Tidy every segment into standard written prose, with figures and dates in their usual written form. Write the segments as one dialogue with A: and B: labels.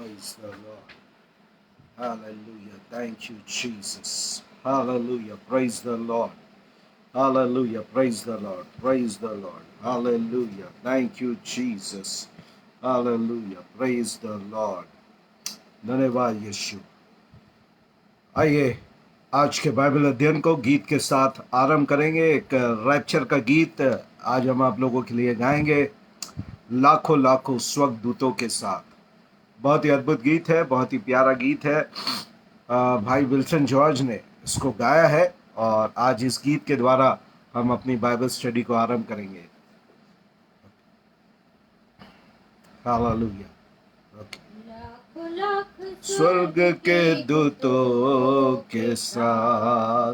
A: Praise the Lord. Hallelujah. Thank you, Jesus. Hallelujah. Praise the Lord. Hallelujah. Praise the Lord. Praise the Lord. Hallelujah. Thank you, Jesus. Hallelujah. Praise the Lord. धन्यवाद यीशु। आइए आज के Bible अध्ययन को गीत के साथ आरंभ करेंगे। एक रैप्चर का गीत आज हम आप लोगों के लिए गाएंगे, लाखों लाखों स्वर्गदूतों के साथ। बहुत ही अद्भुत गीत है, बहुत ही प्यारा गीत है। भाई विल्सन जॉर्ज ने इसको गाया है और आज इस गीत के द्वारा हम अपनी बाइबल स्टडी को आरंभ करेंगे। हालेलुया। स्वर्ग के दूतों के साथ,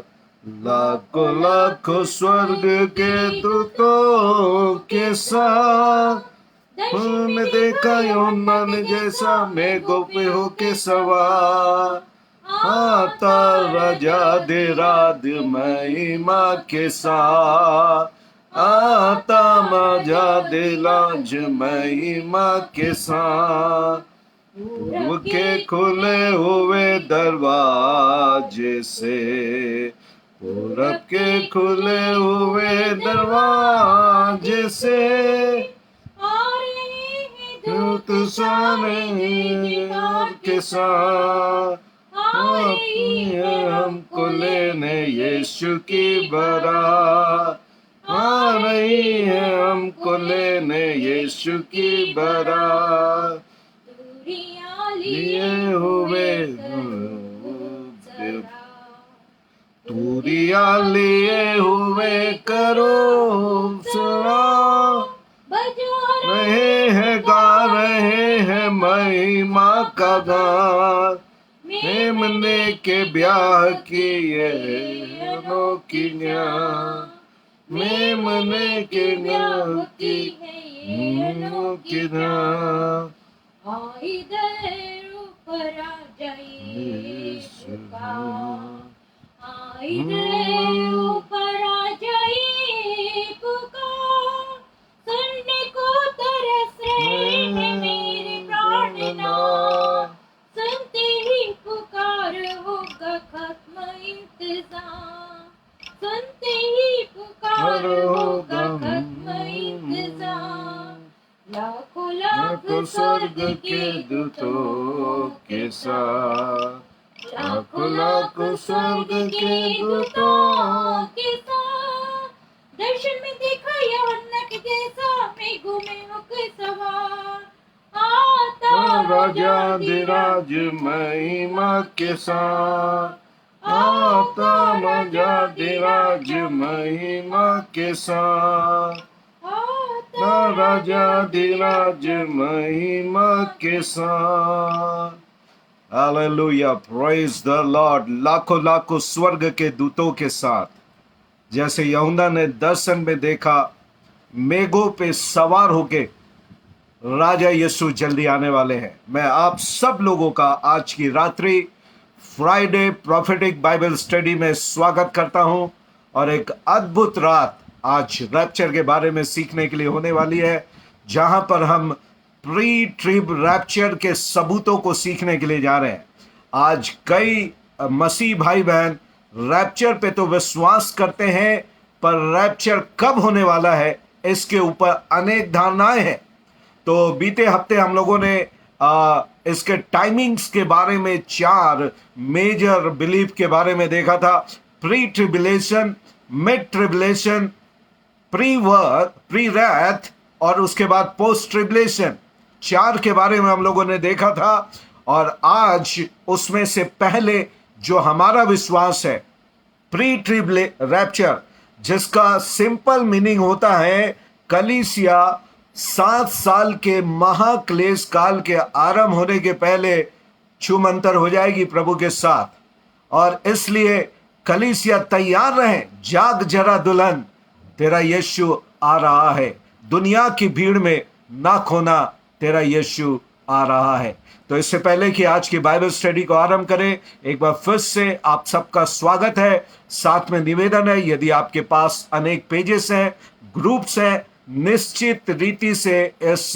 A: लाखों लाखों स्वर्ग के दूतों के साथ, में देखा यूहन्ना ने जैसा मेघों पे होके सवार, आता राजा दे राज महिमा के साथ, आता राजा दे राज महिमा के साथ। पूर्व के खुले हुए दरवाजे से, पूरब के खुले हुए दरवाजे से, दूत सारे के साथ हमको लेने यीशु की बारात आ रही है, हमको लेने यीशु की बारात। लिए हुए तूरिया लिए हुए करो सरा, रहे हैं गा रहे हैं महिमा का गान, मेमने के ब्याह की ये अनोखियां, मेमने के ब्याह की अनोखियां।
B: इधर ऊपर आ जाइए, इधर ऊपर आ जाइए पुकार, सुनने को तरस रहे हैं मेरे प्राणनाथ, सुनते ही पुकार होगा खत्म इंतजार, सुनते ही पुकार होगा खत्म इंतजार। लाखों लाखों स्वर्ग के दूतों के साथ, लाखों लाखों स्वर्ग के दूतों के साथ, दर्शन में देखा यूहन्ना के जैसा मेघों में होकर सवार, आता
A: राजा अधिराज महिमा के साथ, आता राजा अधिराज महिमा के साथ, राजा अधिराज महिमा के साथ। Hallelujah, praise the Lord. लाखों लाखों स्वर्ग के दूतों के साथ, जैसे यूहन्ना ने दर्शन में देखा, मेघों पे सवार होके राजा यीशु जल्दी आने वाले हैं। मैं आप सब लोगों का आज की रात्रि फ्राइडे प्रोफेटिक बाइबल स्टडी में स्वागत करता हूं और एक अद्भुत रात आज रैप्चर के बारे में सीखने के लिए होने वाली है, जहां पर हम प्री ट्रिब रैप्चर के सबूतों को सीखने के लिए जा रहे हैं। आज कई मसीह भाई बहन रैप्चर पे तो विश्वास करते हैं, पर रैप्चर कब होने वाला है इसके ऊपर अनेक धारणाएं हैं। तो बीते हफ्ते हम लोगों ने इसके टाइमिंग्स के बारे में 4 मेजर बिलीफ के बारे में देखा था। Pre tribulation, mid tribulation, pre wrath और उसके बाद पोस्ट ट्रिबुलेशन, 4 के बारे में हम लोगों ने देखा था। और आज उसमें से पहले जो हमारा विश्वास है, प्री ट्रिब रैप्चर, जिसका सिंपल मीनिंग होता है कलीसिया 7 साल के महाक्लेश काल के आरंभ होने के पहले छूमंतर हो जाएगी प्रभु के साथ। और इसलिए कलीसिया तैयार रहे, जाग जरा दुल्हन, तेरा यीशु आ रहा है। दुनिया की भीड़ में ना खोना, तेरा यीशु आ रहा है। तो इससे पहले कि आज की बाइबल स्टडी को आरंभ करें, एक बार फिर से आप सबका स्वागत है। साथ में निवेदन है, यदि आपके पास अनेक पेजेस हैं, ग्रुप्स हैं, निश्चित रीति से इस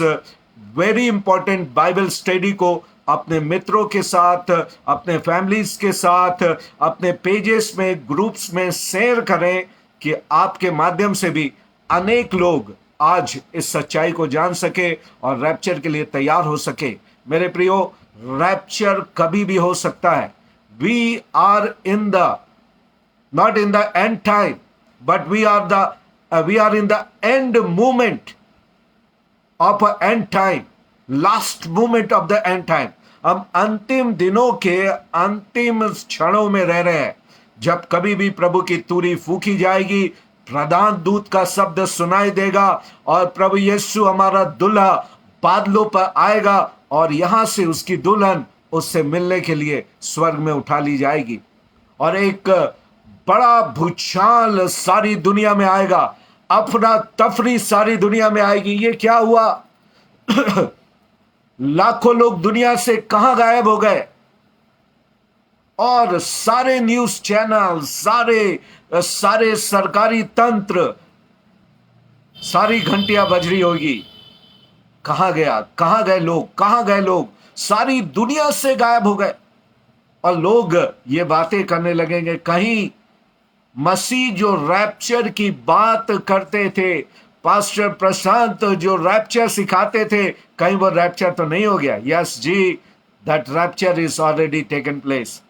A: वेरी इंपॉर्टेंट बाइबल स्टडी को अपने मित्रों के साथ, अपने फैमिलीज के साथ, अपने पेजेस में, ग्रुप्स में शेयर करें कि आपके माध्यम से भी अनेक लोग आज इस सच्चाई को जान सके और रैप्चर के लिए तैयार हो सके। मेरे प्रियो, रैप्चर कभी भी हो सकता है। We are in the not in the end time, but we are in the end moment of a end time, last moment of the end time. हम अंतिम दिनों के अंतिम क्षणों में रह रहे हैं, जब कभी भी प्रभु की तुरी फूकी जाएगी, प्रधान दूत का शब्द सुनाई देगा और प्रभु यीशु हमारा दूल्हा बादलों पर आएगा और यहां से उसकी दुल्हन उससे मिलने के लिए स्वर्ग में उठा ली जाएगी और एक बड़ा भूचाल सारी दुनिया में आएगा, अफरा तफरी सारी दुनिया में आएगी। ये क्या हुआ? लाखों लोग दुनिया से कहां गायब हो गए और सारे न्यूज चैनल, सारे सरकारी तंत्र, सारी घंटियां बज रही होगी। कहां गया, कहां गए लोग, कहां गए लोग? सारी दुनिया से गायब हो गए और लोग ये बातें करने लगेंगे, कहीं मसीह जो रैप्चर की बात करते थे, पास्टर प्रशांत जो रैप्चर सिखाते थे, कहीं वो रैप्चर तो नहीं हो गया? यस जी, that rapture is already taken place.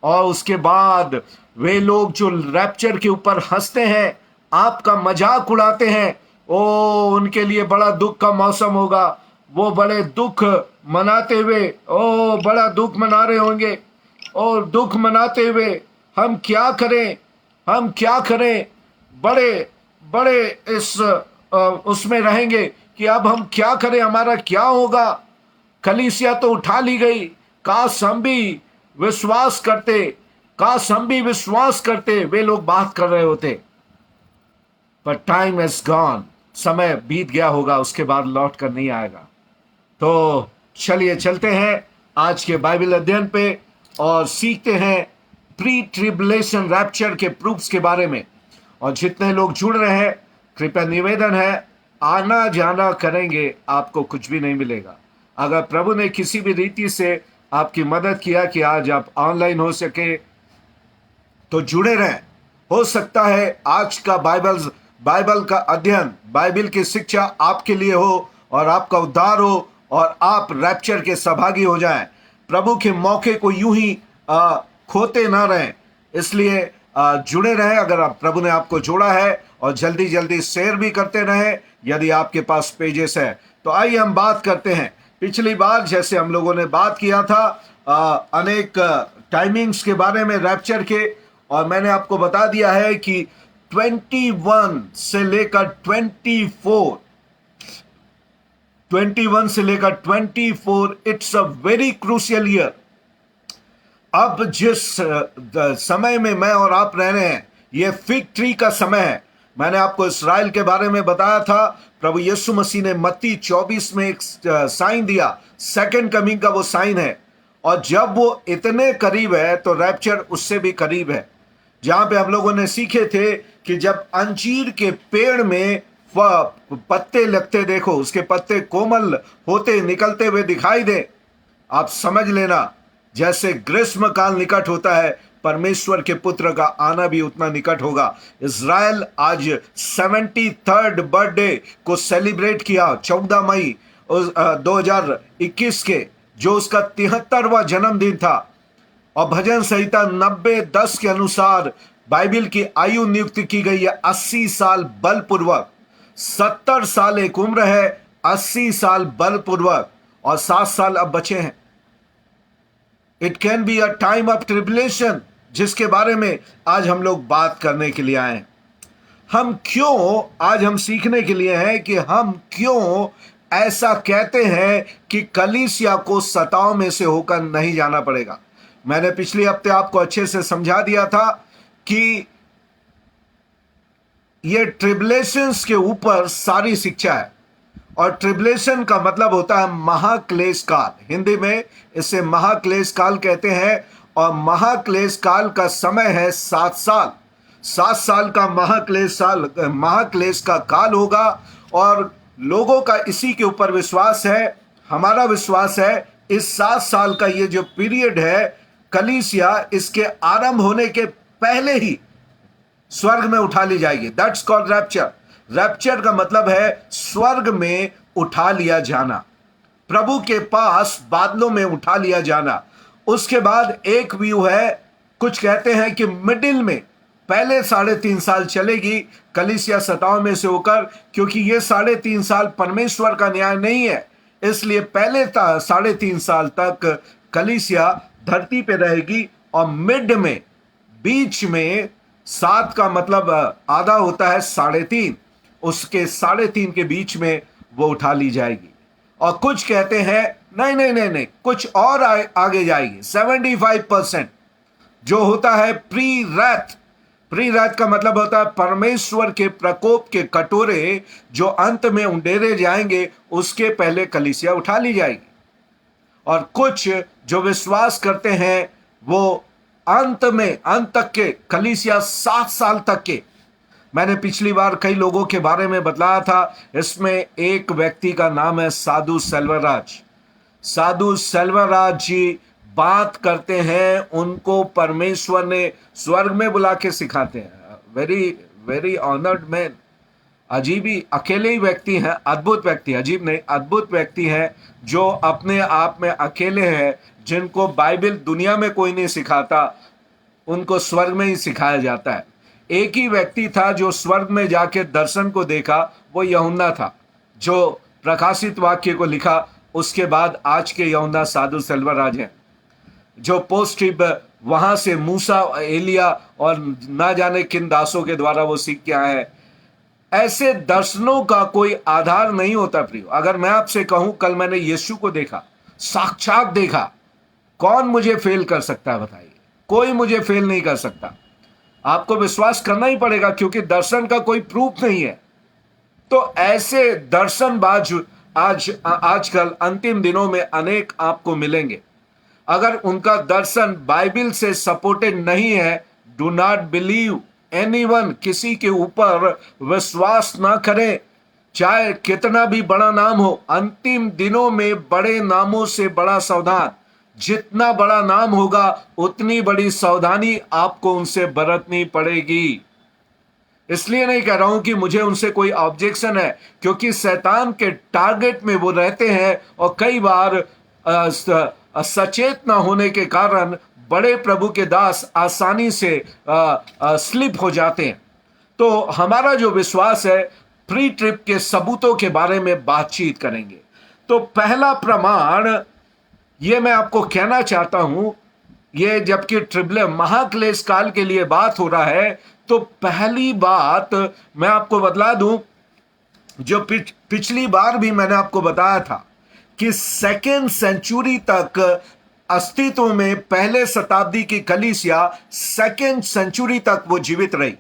A: और उसके बाद वे लोग जो रैप्चर के ऊपर हंसते हैं, आपका मजाक उड़ाते हैं, ओ उनके लिए बड़ा दुख का मौसम होगा। वो बड़े दुख मनाते हुए, ओ बड़ा दुख मना रहे होंगे और दुख मनाते हुए हम क्या करें, हम क्या करें, बड़े इस उसमें रहेंगे कि अब हम क्या करें, हमारा क्या होगा। कलीसिया तो उठा ली गई, काश हम भी विश्वास करते, काश हम भी विश्वास करते, वे लोग बात कर रहे होते। पर टाइम इज गॉन, समय बीत गया होगा, उसके बाद लौट कर नहीं आएगा। तो चलिए चलते हैं आज के बाइबल अध्ययन पे और सीखते हैं प्री ट्रिबुलेशन रैप्चर के प्रूफ्स के बारे में। और जितने लोग जुड़ रहे हैं, कृपया निवेदन है, आना जाना करेंगे, आपको कुछ भी नहीं मिलेगा। अगर प्रभु ने किसी भी रीति से आपकी मदद किया कि आज आप ऑनलाइन हो सके, तो जुड़े रहें। हो सकता है आज का बाइबल का अध्ययन, बाइबल की शिक्षा आपके लिए हो और आपका उद्धार हो और आप रैप्चर के सहभागी हो जाएं। प्रभु के मौके को यूं ही खोते ना रहें, इसलिए जुड़े रहें। अगर प्रभु ने आपको जोड़ा है और जल्दी जल्दी शेयर भी करते रहें यदि आपके पास पेजेस है। तो आइए हम बात करते हैं। पिछली बार जैसे हम लोगों ने बात किया था अनेक टाइमिंग्स के बारे में रैप्चर के, और मैंने आपको बता दिया है कि 21 से लेकर 24 it's a very crucial year. अब जिस समय में मैं और आप रह रहे हैं, ये फिग ट्री का समय है। मैंने आपको इस्राएल के बारे में बताया था। प्रभु यीशु मसीह ने मत्ती 24 में एक साइन दिया, सेकंड कमिंग का वो साइन है। और जब वो इतने करीब है तो रैप्चर उससे भी करीब है। जहां पे हम लोगों ने सीखे थे कि जब अंजीर के पेड़ में पत्ते लगते देखो, उसके पत्ते कोमल होते निकलते हुए दिखाई दे, आप समझ लेना जैसे ग्रीष्म काल निकट होता है, परमेश्वर के पुत्र का आना भी उतना निकट होगा। इज़राइल आज 73rd बर्थडे को सेलिब्रेट किया 14 मई 2021 के, जो उसका 73वां जन्मदिन था। और भजन संहिता 90:10 के अनुसार बाइबल की आयु नियुक्त की गई है 80 साल बलपूर्वक। 70 साल एक उम्र है, 80 साल बलपूर्वक, और 7 साल अब बचे हैं। It can be a time of tribulation, जिसके बारे में आज हम लोग बात करने के लिए आए हैं। आज हम सीखने के लिए हैं कि हम क्यों ऐसा कहते हैं कि कलीसिया को सताव में से होकर नहीं जाना पड़ेगा। मैंने पिछले हफ्ते आपको अच्छे से समझा दिया था कि ये ट्रिबुलेशंस के ऊपर सारी शिक्षा है। और ट्रिबुलेशन का मतलब होता है महाक्लेश काल। हिंदी में इसे महाक्लेश काल कहते हैं। और महाक्लेश काल का समय है 7 साल। 7 साल का महाक्लेश का काल होगा। और लोगों का इसी के ऊपर विश्वास है, हमारा विश्वास है इस 7 साल का ये जो पीरियड है, कलीसिया इसके आरंभ होने के पहले ही स्वर्ग में उठा ली जाएगी। That's called rapture. रैप्चर का मतलब है स्वर्ग में उठा लिया जाना, प्रभु के पास बादलों में उठा लिया जाना। उसके बाद एक व्यू है, कुछ कहते हैं कि मिडिल में पहले 3.5 साल चलेगी कलीसिया सताओं में से होकर, क्योंकि ये 3.5 साल परमेश्वर का न्याय नहीं है, इसलिए पहले 3.5 साल तक कलीसिया धरती पे रहेगी। और मिड में, बीच में, 7 का मतलब आधा होता है 3.5, उसके 3.5 के बीच में वो उठा ली जाएगी। और कुछ कहते हैं नहीं नहीं नहीं नहीं, कुछ और आगे जाएगी। 75% जो होता है प्री रैथ। प्री रैथ का मतलब होता है परमेश्वर के प्रकोप के कटोरे जो अंत में उंडेरे जाएंगे, उसके पहले कलीसिया उठा ली जाएगी। और कुछ जो विश्वास करते हैं वो अंत में, अंत तक के, कलीसिया 7 साल तक के। मैंने पिछली बार कई लोगों के बारे में बताया था, इसमें एक व्यक्ति का नाम है साधु सेल्वराज। साधु सेल्वराज जी बात करते हैं, उनको परमेश्वर ने स्वर्ग में बुला के सिखाते हैं। Very very honoured man. अजीब ही, अकेले ही व्यक्ति हैं, अद्भुत व्यक्ति, अजीब नहीं, अद्भुत व्यक्ति हैं जो अपने आप में अकेले हैं, जिनको बाइबल दुनिया में कोई नहीं सिखाता, उनको स्वर्ग में ही सिखाया जाता है। एक ही व्यक्ति था जो स्वर्ग में जाके दर्शन को देखा, वो यूहन्ना था, जो प्रकाशित वाक्य को लिखा। उसके बाद आज के यूहन्ना साधु सेल्वराज हैं, जो पोस्ट ट्रिप वहां से मूसा, एलिया और ना जाने किन दासों के द्वारा वो सीख के आए हैं। ऐसे दर्शनों का कोई आधार नहीं होता प्रियो। अगर मैं आपसे कहूं कल मैंने यीशु को देखा, साक्षात देखा, कौन मुझे फेल कर सकता है बताइए? कोई मुझे फेल नहीं कर सकता। आपको विश्वास करना ही पड़ेगा, क्योंकि दर्शन का कोई प्रूफ नहीं है। तो ऐसे दर्शनबाज आजकल अंतिम दिनों में अनेक आपको मिलेंगे। अगर उनका दर्शन बाइबल से सपोर्टेड नहीं है, डू नॉट बिलीव एनीवन, किसी के ऊपर विश्वास ना करें, चाहे कितना भी बड़ा नाम हो। अंतिम दिनों में बड़े नामों से बड़ा सावधान। जितना बड़ा नाम होगा उतनी बड़ी सावधानी आपको उनसे बरतनी पड़ेगी। इसलिए नहीं कह रहा हूं कि मुझे उनसे कोई ऑब्जेक्शन है, क्योंकि शैतान के टारगेट में वो रहते हैं और कई बार सचेत ना होने के कारण बड़े प्रभु के दास आसानी से स्लिप हो जाते हैं। तो हमारा जो विश्वास है, प्री ट्रिप के सबूतों के बारे में बातचीत करेंगे। तो पहला प्रमाण ये मैं आपको कहना चाहता हूं, ये जबकि ट्रिबल महाक्लेश काल के लिए बात हो रहा है, तो पहली बात मैं आपको बतला दूं, जो पिछली बार भी मैंने आपको बताया था कि 2nd सेंचुरी तक अस्तित्व में, पहले शताब्दी की कलीसिया 2nd सेंचुरी तक वो जीवित रही।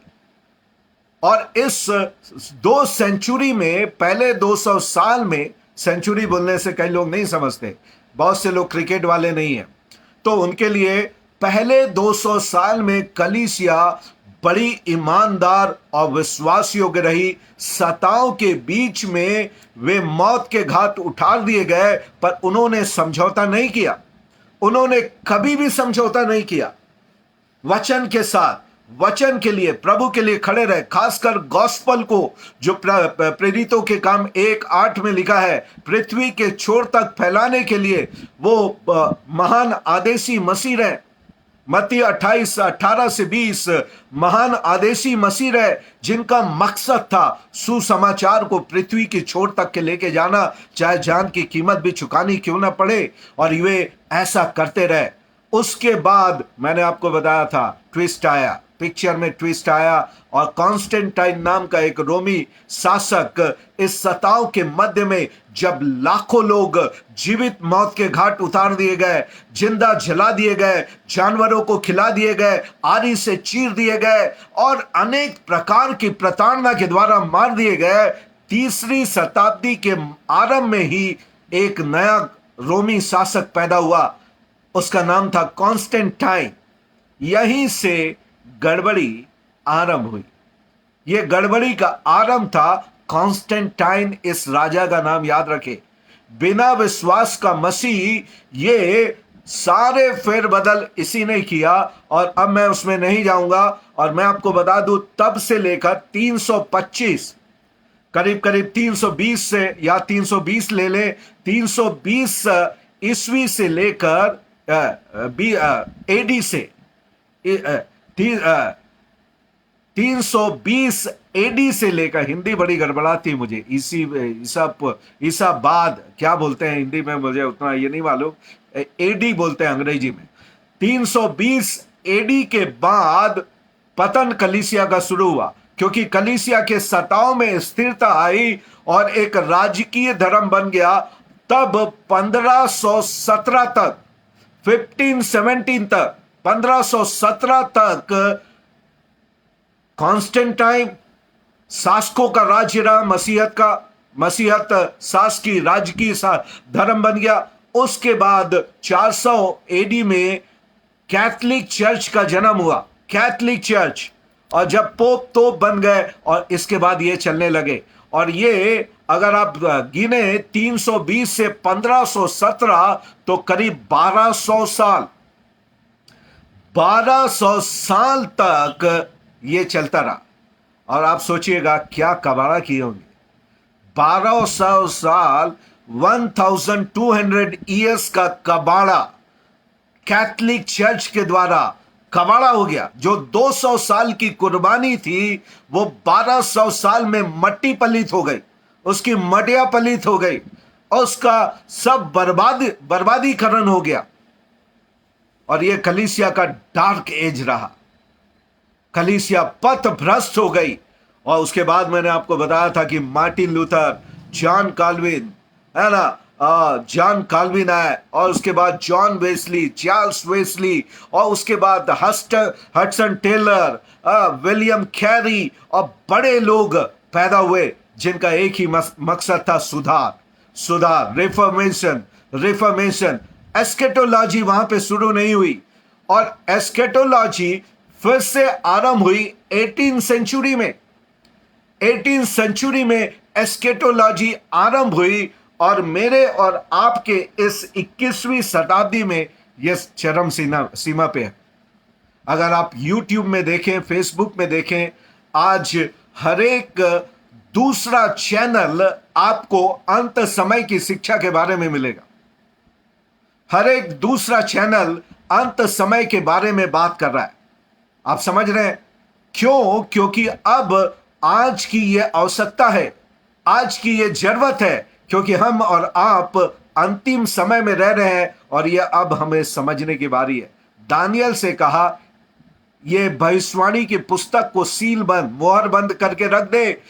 A: और इस 2 सेंचुरी में, पहले 200 साल में, सेंचुरी बोलने से कई लोग नहीं समझते, बहुत से लोग क्रिकेट वाले नहीं हैं, तो उनके लिए पहले 200 साल में कलीसिया बड़ी ईमानदार और विश्वास योग्य रही। सताओं के बीच में वे मौत के घाट उठा दिए गए, पर उन्होंने समझौता नहीं किया। उन्होंने कभी भी समझौता नहीं किया। वचन के साथ, वचन के लिए, प्रभु के लिए खड़े रहे। खासकर गॉस्पल को, जो प्रेरितों के काम 1:8 में लिखा है, पृथ्वी के छोर तक फैलाने के लिए वो महान आदेशी मसीह रहे। मत्ती 28:18-20 महान आदेशी मसीह रहे, जिनका मकसद था सुसमाचार को पृथ्वी की छोर तक के लेके जाना, चाहे जान की कीमत भी चुकानी क्यों ना पड़े, और वे ऐसा करते रहे। उसके बाद मैंने आपको बताया था, ट्विस्ट आया, पिक्चर में ट्विस्ट आया, और कॉन्स्टेंटाइन नाम का एक रोमी शासक इस सताव के मध्य में, जब लाखों लोग जीवित मौत के घाट उतार दिए गए, जिंदा जला दिए गए, जानवरों को खिला दिए गए, आरी से चीर दिए गए और अनेक प्रकार की प्रताड़ना के द्वारा मार दिए गए, 3री शताब्दी के आरंभ में ही एक नया रोमी शासक पैदा हुआ। उसका नाम था कॉन्स्टेंटाइन। यहीं से गड़बड़ी आरंभ हुई। यह गड़बड़ी का आरंभ था कॉन्स्टेंटाइन। इस राजा का नाम याद रखे। बिना विश्वास का मसीह, ये सारे फेरबदल इसी ने किया। और अब मैं उसमें नहीं जाऊंगा, और मैं आपको बता दूं तब से लेकर 325, करीब करीब 320 से, या 320 ले ले, 320 ईस्वी से लेकर एडी से 320 एडी से लेकर, हिंदी बड़ी गड़बड़ाती मुझे, ईसा बाद क्या बोलते हैं हिंदी में, मुझे उतना ये नहीं मालूम, एडी बोलते हैं अंग्रेजी में। 320 एडी के बाद पतन कलीसिया का शुरू हुआ, क्योंकि कलीसिया के सताव में स्थिरता आई और एक राजकीय धर्म बन गया। तब 1517 तक, 1517 तक, 1517 तक कॉन्स्टेंटाइन शासकों का राज्य रहा, मसीहत शासकीय राजकीय धर्म बन गया। उसके बाद 400 एडी में कैथलिक चर्च का जन्म हुआ, कैथलिक चर्च, और जब पोप तो बन गए, और इसके बाद ये चलने लगे। और ये अगर आप गिने 320 से 1517, तो करीब 1200 साल तक ये चलता रहा। और आप सोचिएगा क्या कबाड़ा किए होंगे, 1200 साल, 1200 ईयर्स का कबाड़ा कैथलिक चर्च के द्वारा कबाड़ा हो गया। जो 200 साल की कुर्बानी थी, वो 1200 साल में मट्टी पलित हो गई, उसकी मटिया पलित हो गई, और उसका सब बर्बादीकरण हो गया। और यह कलीसिया का डार्क एज रहा, कलीसिया पथ भ्रष्ट हो गई। और उसके बाद मैंने आपको बताया था कि मार्टिन लूथर, जॉन काल्विन, है ना, जॉन काल्विन आए, और उसके बाद जॉन वेस्ली, चार्ल्स वेस्ली, और उसके बाद हडसन टेलर, विलियम कैरी, और बड़े लोग पैदा हुए जिनका एक ही मकसद था, सुधार, रिफॉर्मेशन। एस्केटोलॉजी वहां पे शुरू नहीं हुई, और एस्केटोलॉजी फिर से आरंभ हुई 18 सेंचुरी में। 18 सेंचुरी में एस्केटोलॉजी आरंभ हुई, और मेरे और आपके इस 21वीं शताब्दी में यह चरम सीमा पे है। अगर आप YouTube में देखें, फेसबुक में देखें, आज हर एक दूसरा चैनल आपको अंत समय की शिक्षा के बारे में मिलेगा। हर एक दूसरा चैनल अंत समय के बारे में बात कर रहा है। आप समझ रहे हैं क्यों? क्योंकि अब आज की यह आवश्यकता है, आज की यह जरूरत है, क्योंकि हम और आप अंतिम समय में रह रहे हैं, और यह अब हमें समझने की बारी है। दानियल से कहा, यह भविष्यवाणी की पुस्तक को सील बंद, मोहर बंद करके रख दे,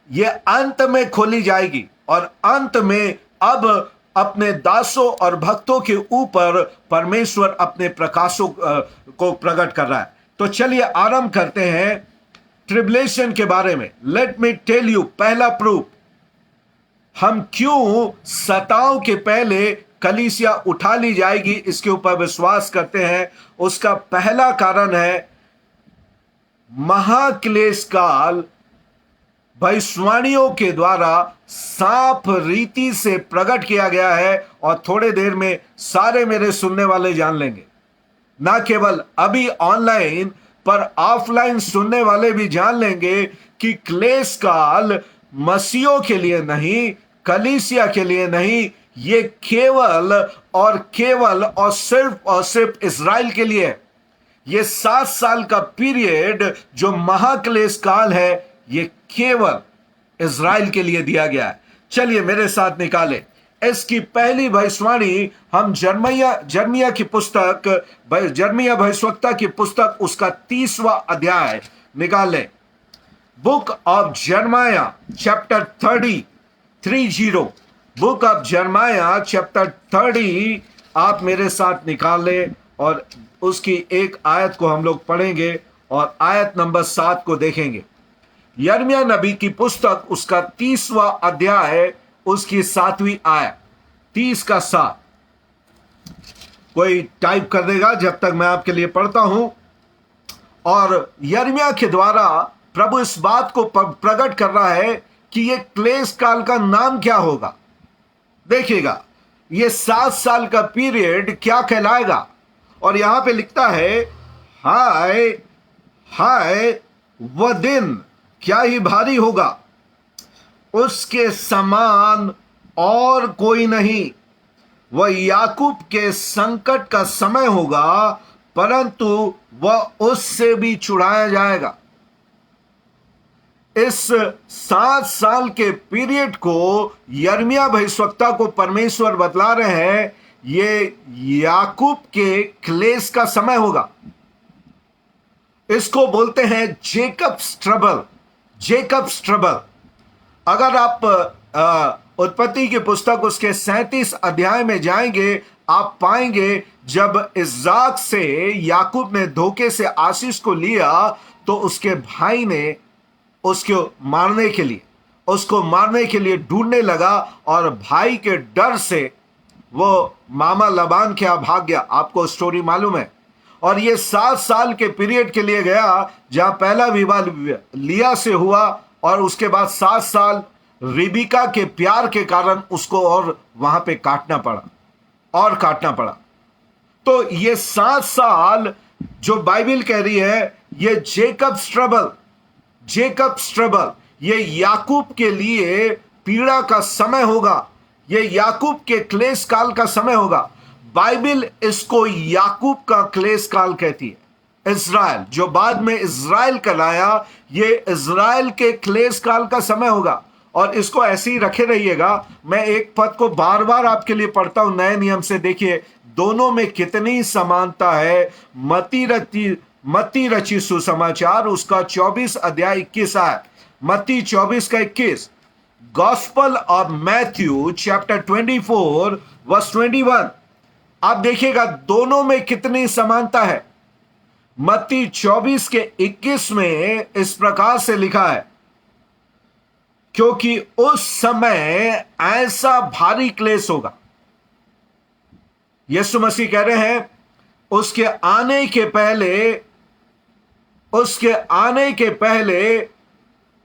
A: यह अंत में खोली जाएगी, और अंत में अब अपने दासों और भक्तों के ऊपर परमेश्वर अपने प्रकाशों को प्रकट कर रहा है। तो चलिए आरंभ करते हैं ट्रिबुलेशन के बारे में। लेट मी टेल यू, पहला प्रूफ, हम क्यों सताव के पहले कलीसिया उठा ली जाएगी इसके ऊपर विश्वास करते हैं। उसका पहला कारण है, महाक्लेश काल भविष्यवाणियों के द्वारा साफ रीति से प्रकट किया गया है, और थोड़े देर में सारे मेरे सुनने वाले जान लेंगे। ना केवल अभी ऑनलाइन, पर ऑफलाइन सुनने वाले भी जान लेंगे कि क्लेश काल मसीहों के लिए नहीं, कलीसिया के लिए नहीं, ये केवल और सिर्फ इज़राइल के लिए है। ये 7 साल का पीरियड जो महाक्लेश काल है, ये केवल इज़राइल के लिए दिया गया है। चलिए मेरे साथ निकाले इसकी पहली भविष्यवाणी। हम जर्मिया की पुस्तक, जर्मिया भविष्यवक्ता की पुस्तक, उसका 30वां अध्याय निकाल लें। Book of Jeremiah chapter 30, book of Jeremiah chapter 30 आप मेरे साथ निकाल लें, और उसकी एक आयत को हम लोग पढ़ेंगे, और आयत नंबर 7 को देखेंगे। यिर्मयाह नबी की पुस्तक, उसका 30वां अध्याय, उसकी 7वीं आयत, 30 का 7। कोई टाइप कर देगा जब तक मैं आपके लिए पढ़ता हूं। और यिर्मयाह के द्वारा प्रभु इस बात को प्रकट कर रहा है कि यह क्लेश काल का नाम क्या होगा। देखिएगा ये 7 साल का पीरियड क्या कहलाएगा। और यहां पे लिखता है हाय हाय वह दिन क्या ही भारी होगा, उसके समान और कोई नहीं। वह याकूब के संकट का समय होगा, परंतु वह उससे भी छुड़ाया जाएगा। इस 7 साल के पीरियड को यिर्मयाह भविष्यवक्ता को परमेश्वर बतला रहे हैं, ये याकूब के क्लेश का समय होगा। इसको बोलते हैं जेकब्स ट्रबल, जेकब्स ट्रबल। अगर आप उत्पत्ति की पुस्तक उसके 37 अध्याय में जाएंगे, आप पाएंगे जब इस्साक से याकूब ने धोखे से आशीष को लिया तो उसके भाई ने उसको मारने के लिए ढूंढने लगा, और भाई के डर से वो मामा लबान के यहां भाग गया। आपको स्टोरी मालूम है। और ये 7 साल के पीरियड के लिए गया, जहां पहला विवाह लिया से हुआ, और उसके बाद 7 साल रिबिका के प्यार के कारण उसको और वहां पे काटना पड़ा। तो ये 7 साल जो बाइबल कह रही है, ये जेकब्स ट्रबल, ये याकूब के लिए पीड़ा का समय होगा, ये याकूब के क्लेश काल का समय होगा। बाइबल इसको याकूब का क्लेश काल कहती है। इज़राइल जो बाद में इज़राइल कहलाया, ये इज़राइल के क्लेश काल का समय होगा। और इसको ऐसे ही रखे रहिएगा। मैं एक पद को बार बार आपके लिए पढ़ता हूं नए नियम से। देखिए दोनों में कितनी समानता है। मत्ती रची सुसमाचार उसका 24 अध्याय 21 आयत, मत्ती 24 का 21। Gospel of Matthew chapter 24 verse 21। आप देखिएगा दोनों में कितनी समानता है। मत्ती 24 के 21 में इस प्रकार से लिखा है, क्योंकि उस समय ऐसा भारी क्लेश होगा। यीशु मसीह कह रहे हैं उसके आने के पहले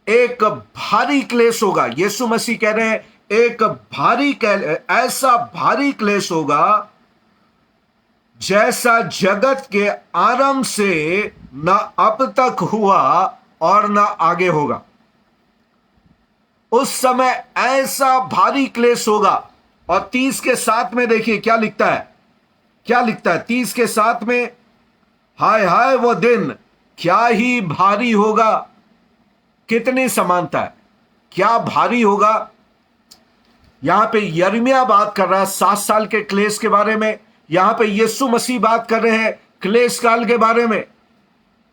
A: एक भारी क्लेश होगा। यीशु मसीह कह रहे हैं ऐसा भारी क्लेश होगा जैसा जगत के आरंभ से न अब तक हुआ और न आगे होगा। उस समय ऐसा भारी क्लेश होगा। और 30 के 7 में देखिए क्या लिखता है 30 के 7 में, हाय हाय वो दिन क्या ही भारी होगा। कितनी समानता है, क्या भारी होगा। यहां पे यिर्मयाह बात कर रहा है 7 साल के क्लेश के बारे में, यहां पे यीशु मसीह बात कर रहे हैं क्लेश काल के बारे में।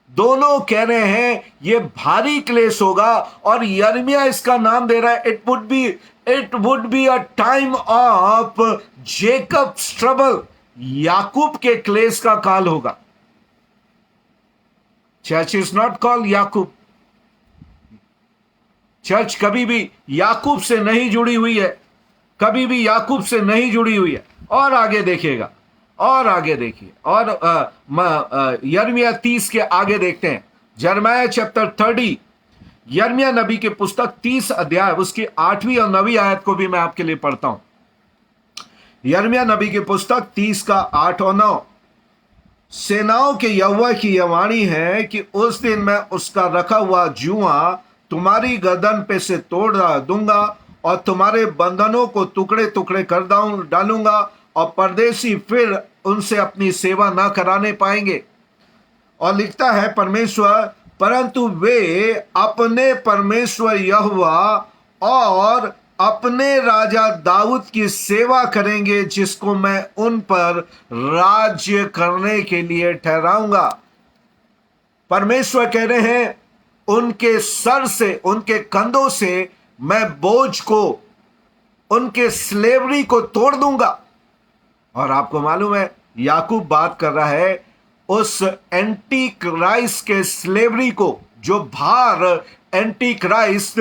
A: दोनों कह रहे हैं ये भारी क्लेश होगा, और यिर्मयाह इसका नाम दे रहा है it would be a time of Jacob's trouble. Yakub के क्लेश का काल होगा। Church is not called Yakub. Church कभी भी याकूब से नहीं जुड़ी हुई है, कभी भी याकूब से नहीं जुड़ी हुई है। और आगे देखिएगा, और यिर्मयाह 30 के आगे देखते हैं। यिर्मयाह चैप्टर 30, यिर्मयाह नबी की पुस्तक 30 अध्याय उसकी 8वीं और 9वीं आयत को भी मैं आपके लिए पढ़ता हूं। यिर्मयाह नबी की पुस्तक 30 का 8 और 9। सेनाओं के यहोवा की यह वाणी है कि उस दिन मैं उसका रखा हुआ जुआ तुम्हारी गर्दन पे से तोड़ दूंगा, और तुम्हारे बंधनों को टुकड़े टुकड़े कर डालूंगा, और परदेशी फिर उनसे अपनी सेवा ना कराने पाएंगे। और लिखता है परमेश्वर, परंतु वे अपने परमेश्वर यहोवा और अपने राजा दाऊद की सेवा करेंगे, जिसको मैं उन पर राज्य करने के लिए ठहराऊंगा। परमेश्वर कह रहे हैं उनके सर से, उनके कंधों से मैं बोझ को, उनके स्लेवरी को तोड़ दूंगा। और आपको मालूम है याकूब बात कर रहा है उस एंटी क्राइस्ट के स्लेवरी को, जो भार एंटी क्राइस्ट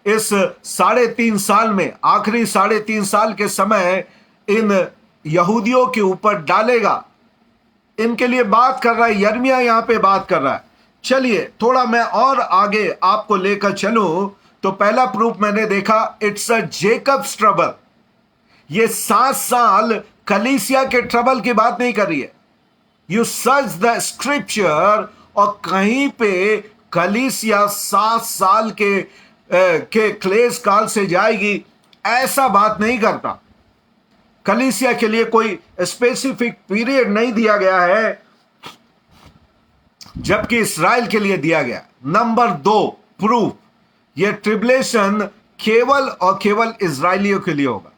A: इस 3.5 साल में, आखिरी 3.5 साल के समय इन यहूदियों के ऊपर डालेगा। इनके लिए बात कर रहा है यिर्मयाह, यहां पे बात कर रहा है। चलिए थोड़ा मैं और आगे आपको लेकर चलूं तो पहला प्रूफ मैंने देखा, इट्स अ जेकब्स ट्रबल। ये 7 साल कलीसिया के ट्रबल की बात नहीं कर रही है। यू सर्च द स्क्रिप्चर और कहीं पे कलीसिया 7 साल के क्लेश काल से जाएगी ऐसा बात नहीं करता। कलीसिया के लिए कोई स्पेसिफिक पीरियड नहीं दिया गया है, जबकि इस्राएल के लिए दिया गया। नंबर 2 प्रूफ, यह ट्रिबुलेशन केवल और केवल इजरायलियों के लिए होगा।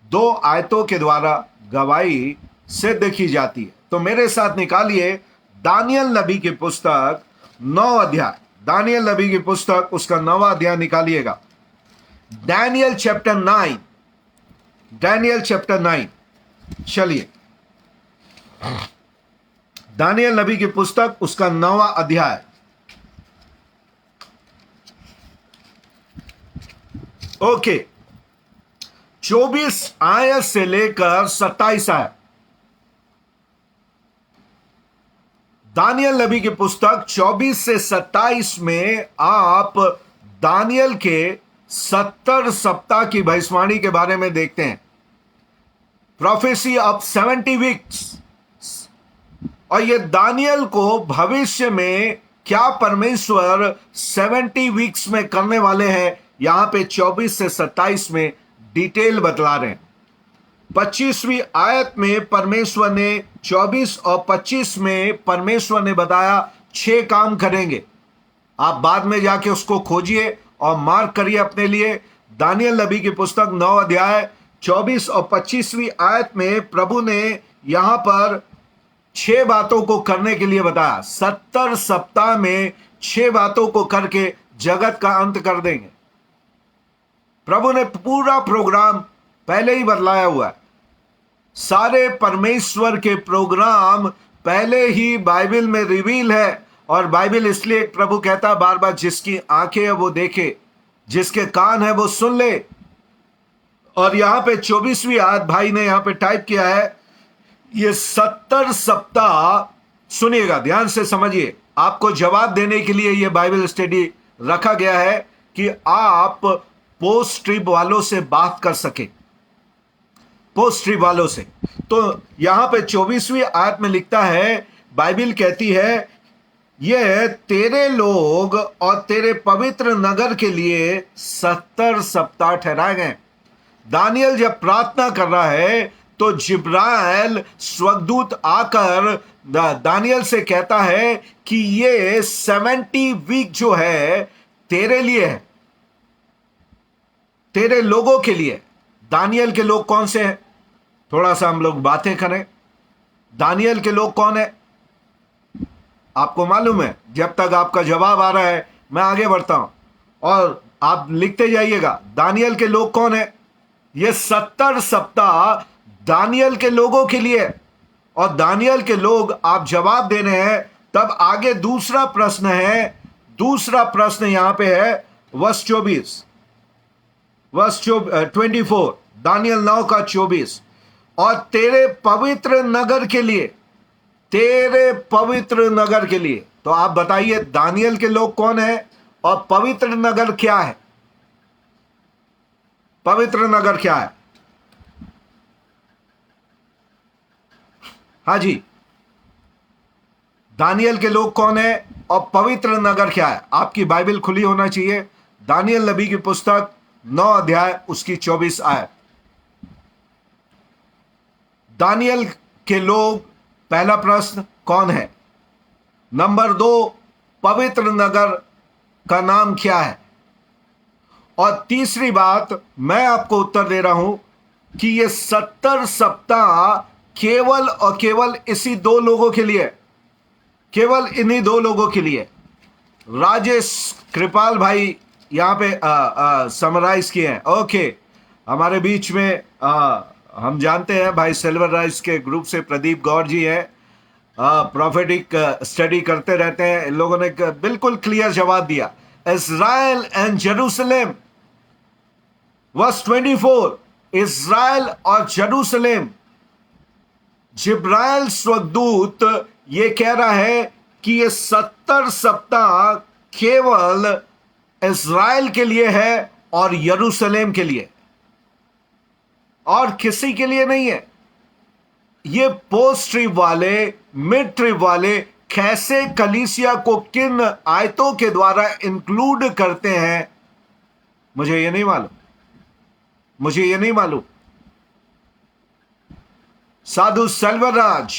A: 2 आयतों के द्वारा गवाही सिद्ध की जाती है। तो मेरे साथ निकालिए दानियल नबी की पुस्तक 9 अध्याय, दानियल नबी की पुस्तक उसका 9वां अध्याय निकालिएगा। डैनियल चैप्टर 9, डैनियल चैप्टर 9, चलिए दानियल नबी की पुस्तक उसका 9वां अध्याय। ओके, 24 आयत से लेकर 27 आयत। दानियल नबी की पुस्तक 24 से 27 में आप दानियल के 70 सप्ताह की भविष्यवाणी के बारे में देखते हैं। Prophecy of 70 weeks. और ये दानियल को भविष्य में क्या परमेश्वर 70 वीक्स में करने वाले हैं, यहां पे 24 से 27 में डिटेल बतला रहे हैं। 25वीं आयत में परमेश्वर ने 24 और 25 में परमेश्वर ने बताया 6 काम करेंगे। आप बाद में जाके उसको खोजिए और मार्क करिए अपने लिए। दानियल नबी की पुस्तक 9 अध्याय 24 और 25वीं आयत में प्रभु ने यहां पर 6 बातों को करने के लिए बताया। 70 सप्ताह में 6 बातों को करके जगत का अंत कर देंगे। प्रभु ने पूरा प्रोग्राम पहले ही बतलाया हुआ है। सारे परमेश्वर के प्रोग्राम पहले ही बाइबल में रिवील है। और बाइबल इसलिए प्रभु कहता है बार बार, जिसकी आंखें है वो देखे, जिसके कान है वो सुन ले। और यहां पे 24वीं आयत भाई ने यहां पे टाइप किया है, ये 70 सप्ताह, सुनिएगा ध्यान से समझिए। आपको जवाब देने के लिए यह बाइबल स्टडी रखा गया है कि आप पोस्ट ट्रिब वालों से बात कर सके, पोस्ट ट्रिब वालों से। तो यहां पे 24वीं आयत में लिखता है, बाइबल कहती है, ये तेरे लोग और तेरे पवित्र नगर के लिए 70 सप्ताह ठहराए गए। दानियल जब प्रार्थना कर रहा है तो जिब्राइल स्वर्गदूत आकर दानियल से कहता है कि ये 70 वीक जो है तेरे लिए है, तेरे लोगों के लिए। दानियल के लोग कौन से हैं? थोड़ा सा हम लोग बातें करें। दानियल के लोग कौन है आपको मालूम है? जब तक आपका जवाब आ रहा है मैं आगे बढ़ता हूं और आप लिखते जाइएगा। दानियल के लोग कौन है? ये 70 सप्ताह दानियल के लोगों के लिए। और दानियल के लोग आप जवाब दे रहे हैं। तब आगे दूसरा प्रश्न है, दूसरा प्रश्न यहां पे है वर्स 24, वर्स 24, दानियल 9 का 24। और तेरे पवित्र नगर के लिए, तेरे पवित्र नगर के लिए। तो आप बताइए दानियल के लोग कौन है और पवित्र नगर क्या है? पवित्र नगर क्या है? हाँ जी, दानियल के लोग कौन है और पवित्र नगर क्या है? आपकी बाइबल खुली होना चाहिए। दानियल नबी की पुस्तक 9 अध्याय उसकी 24 आयत। दानियल के लोग, पहला प्रश्न कौन है? नंबर 2, पवित्र नगर का नाम क्या है? और तीसरी बात मैं आपको उत्तर दे रहा हूं कि ये 70 सप्ताह केवल और केवल इसी 2 लोगों के लिए, केवल इन्हीं 2 लोगों के लिए। राजेश कृपाल भाई यहां पे समराइज किए हैं। ओके, हमारे बीच में हम जानते हैं भाई सिल्वर राइस के ग्रुप से प्रदीप गौर जी हैं, प्रोफेटिक स्टडी करते रहते हैं। इन लोगों ने बिल्कुल क्लियर जवाब दिया। Israel and Jerusalem, verse 24, Israel और जेरूसलेम। जिब्राइल स्वर्गदूत ये कह रहा है कि ये 70 सप्ताह केवल इज़राइल के लिए है और यरूशलेम के लिए। और किसी के लिए नहीं है। ये पोस्ट ट्रिब वाले, मिड ट्रिब वाले कैसे कलीसिया को किन आयतों के द्वारा इंक्लूड करते हैं, मुझे ये नहीं मालूम, मुझे ये नहीं मालूम। साधु सेल्वराज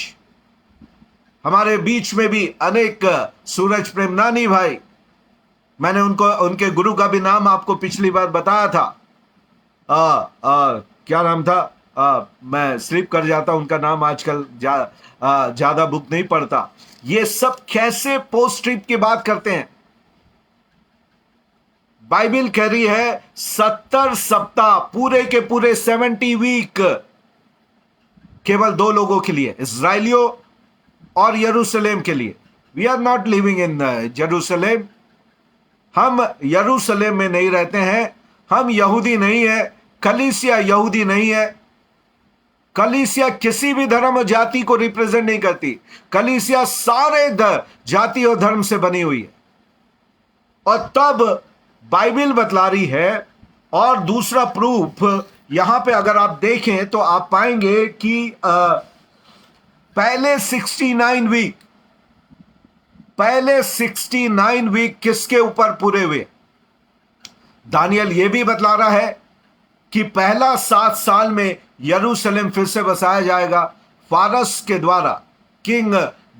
A: हमारे बीच में भी अनेक, सूरज प्रेमनानी भाई, मैंने उनके गुरु का भी नाम आपको पिछली बार बताया था। क्या नाम था, मैं स्लिप कर जाता उनका नाम आजकल, ज्यादा बुक नहीं पढ़ता। ये सब कैसे पोस्ट ट्रिप की बात करते हैं? बाइबल कह रही है 70 सप्ताह, पूरे के पूरे 70 वीक केवल दो लोगों के लिए, इजराइलियों और यरूशलेम के लिए। We are not living in Jerusalem, हम यरूशलेम में नहीं रहते हैं, हम यहूदी नहीं है, कलीसिया यहूदी नहीं है। कलीसिया किसी भी धर्म और जाति को रिप्रेजेंट नहीं करती। कलीसिया सारे जाति और धर्म से बनी हुई है। और तब बाइबल बतला रही है, और दूसरा प्रूफ यहां पे अगर आप देखें तो आप पाएंगे कि पहले 69 वीक किसके ऊपर पूरे हुए? दानियल यह भी बतला रहा है कि पहला 7 साल में यरूशलेम फिर से बसाया जाएगा, फारस के द्वारा, किंग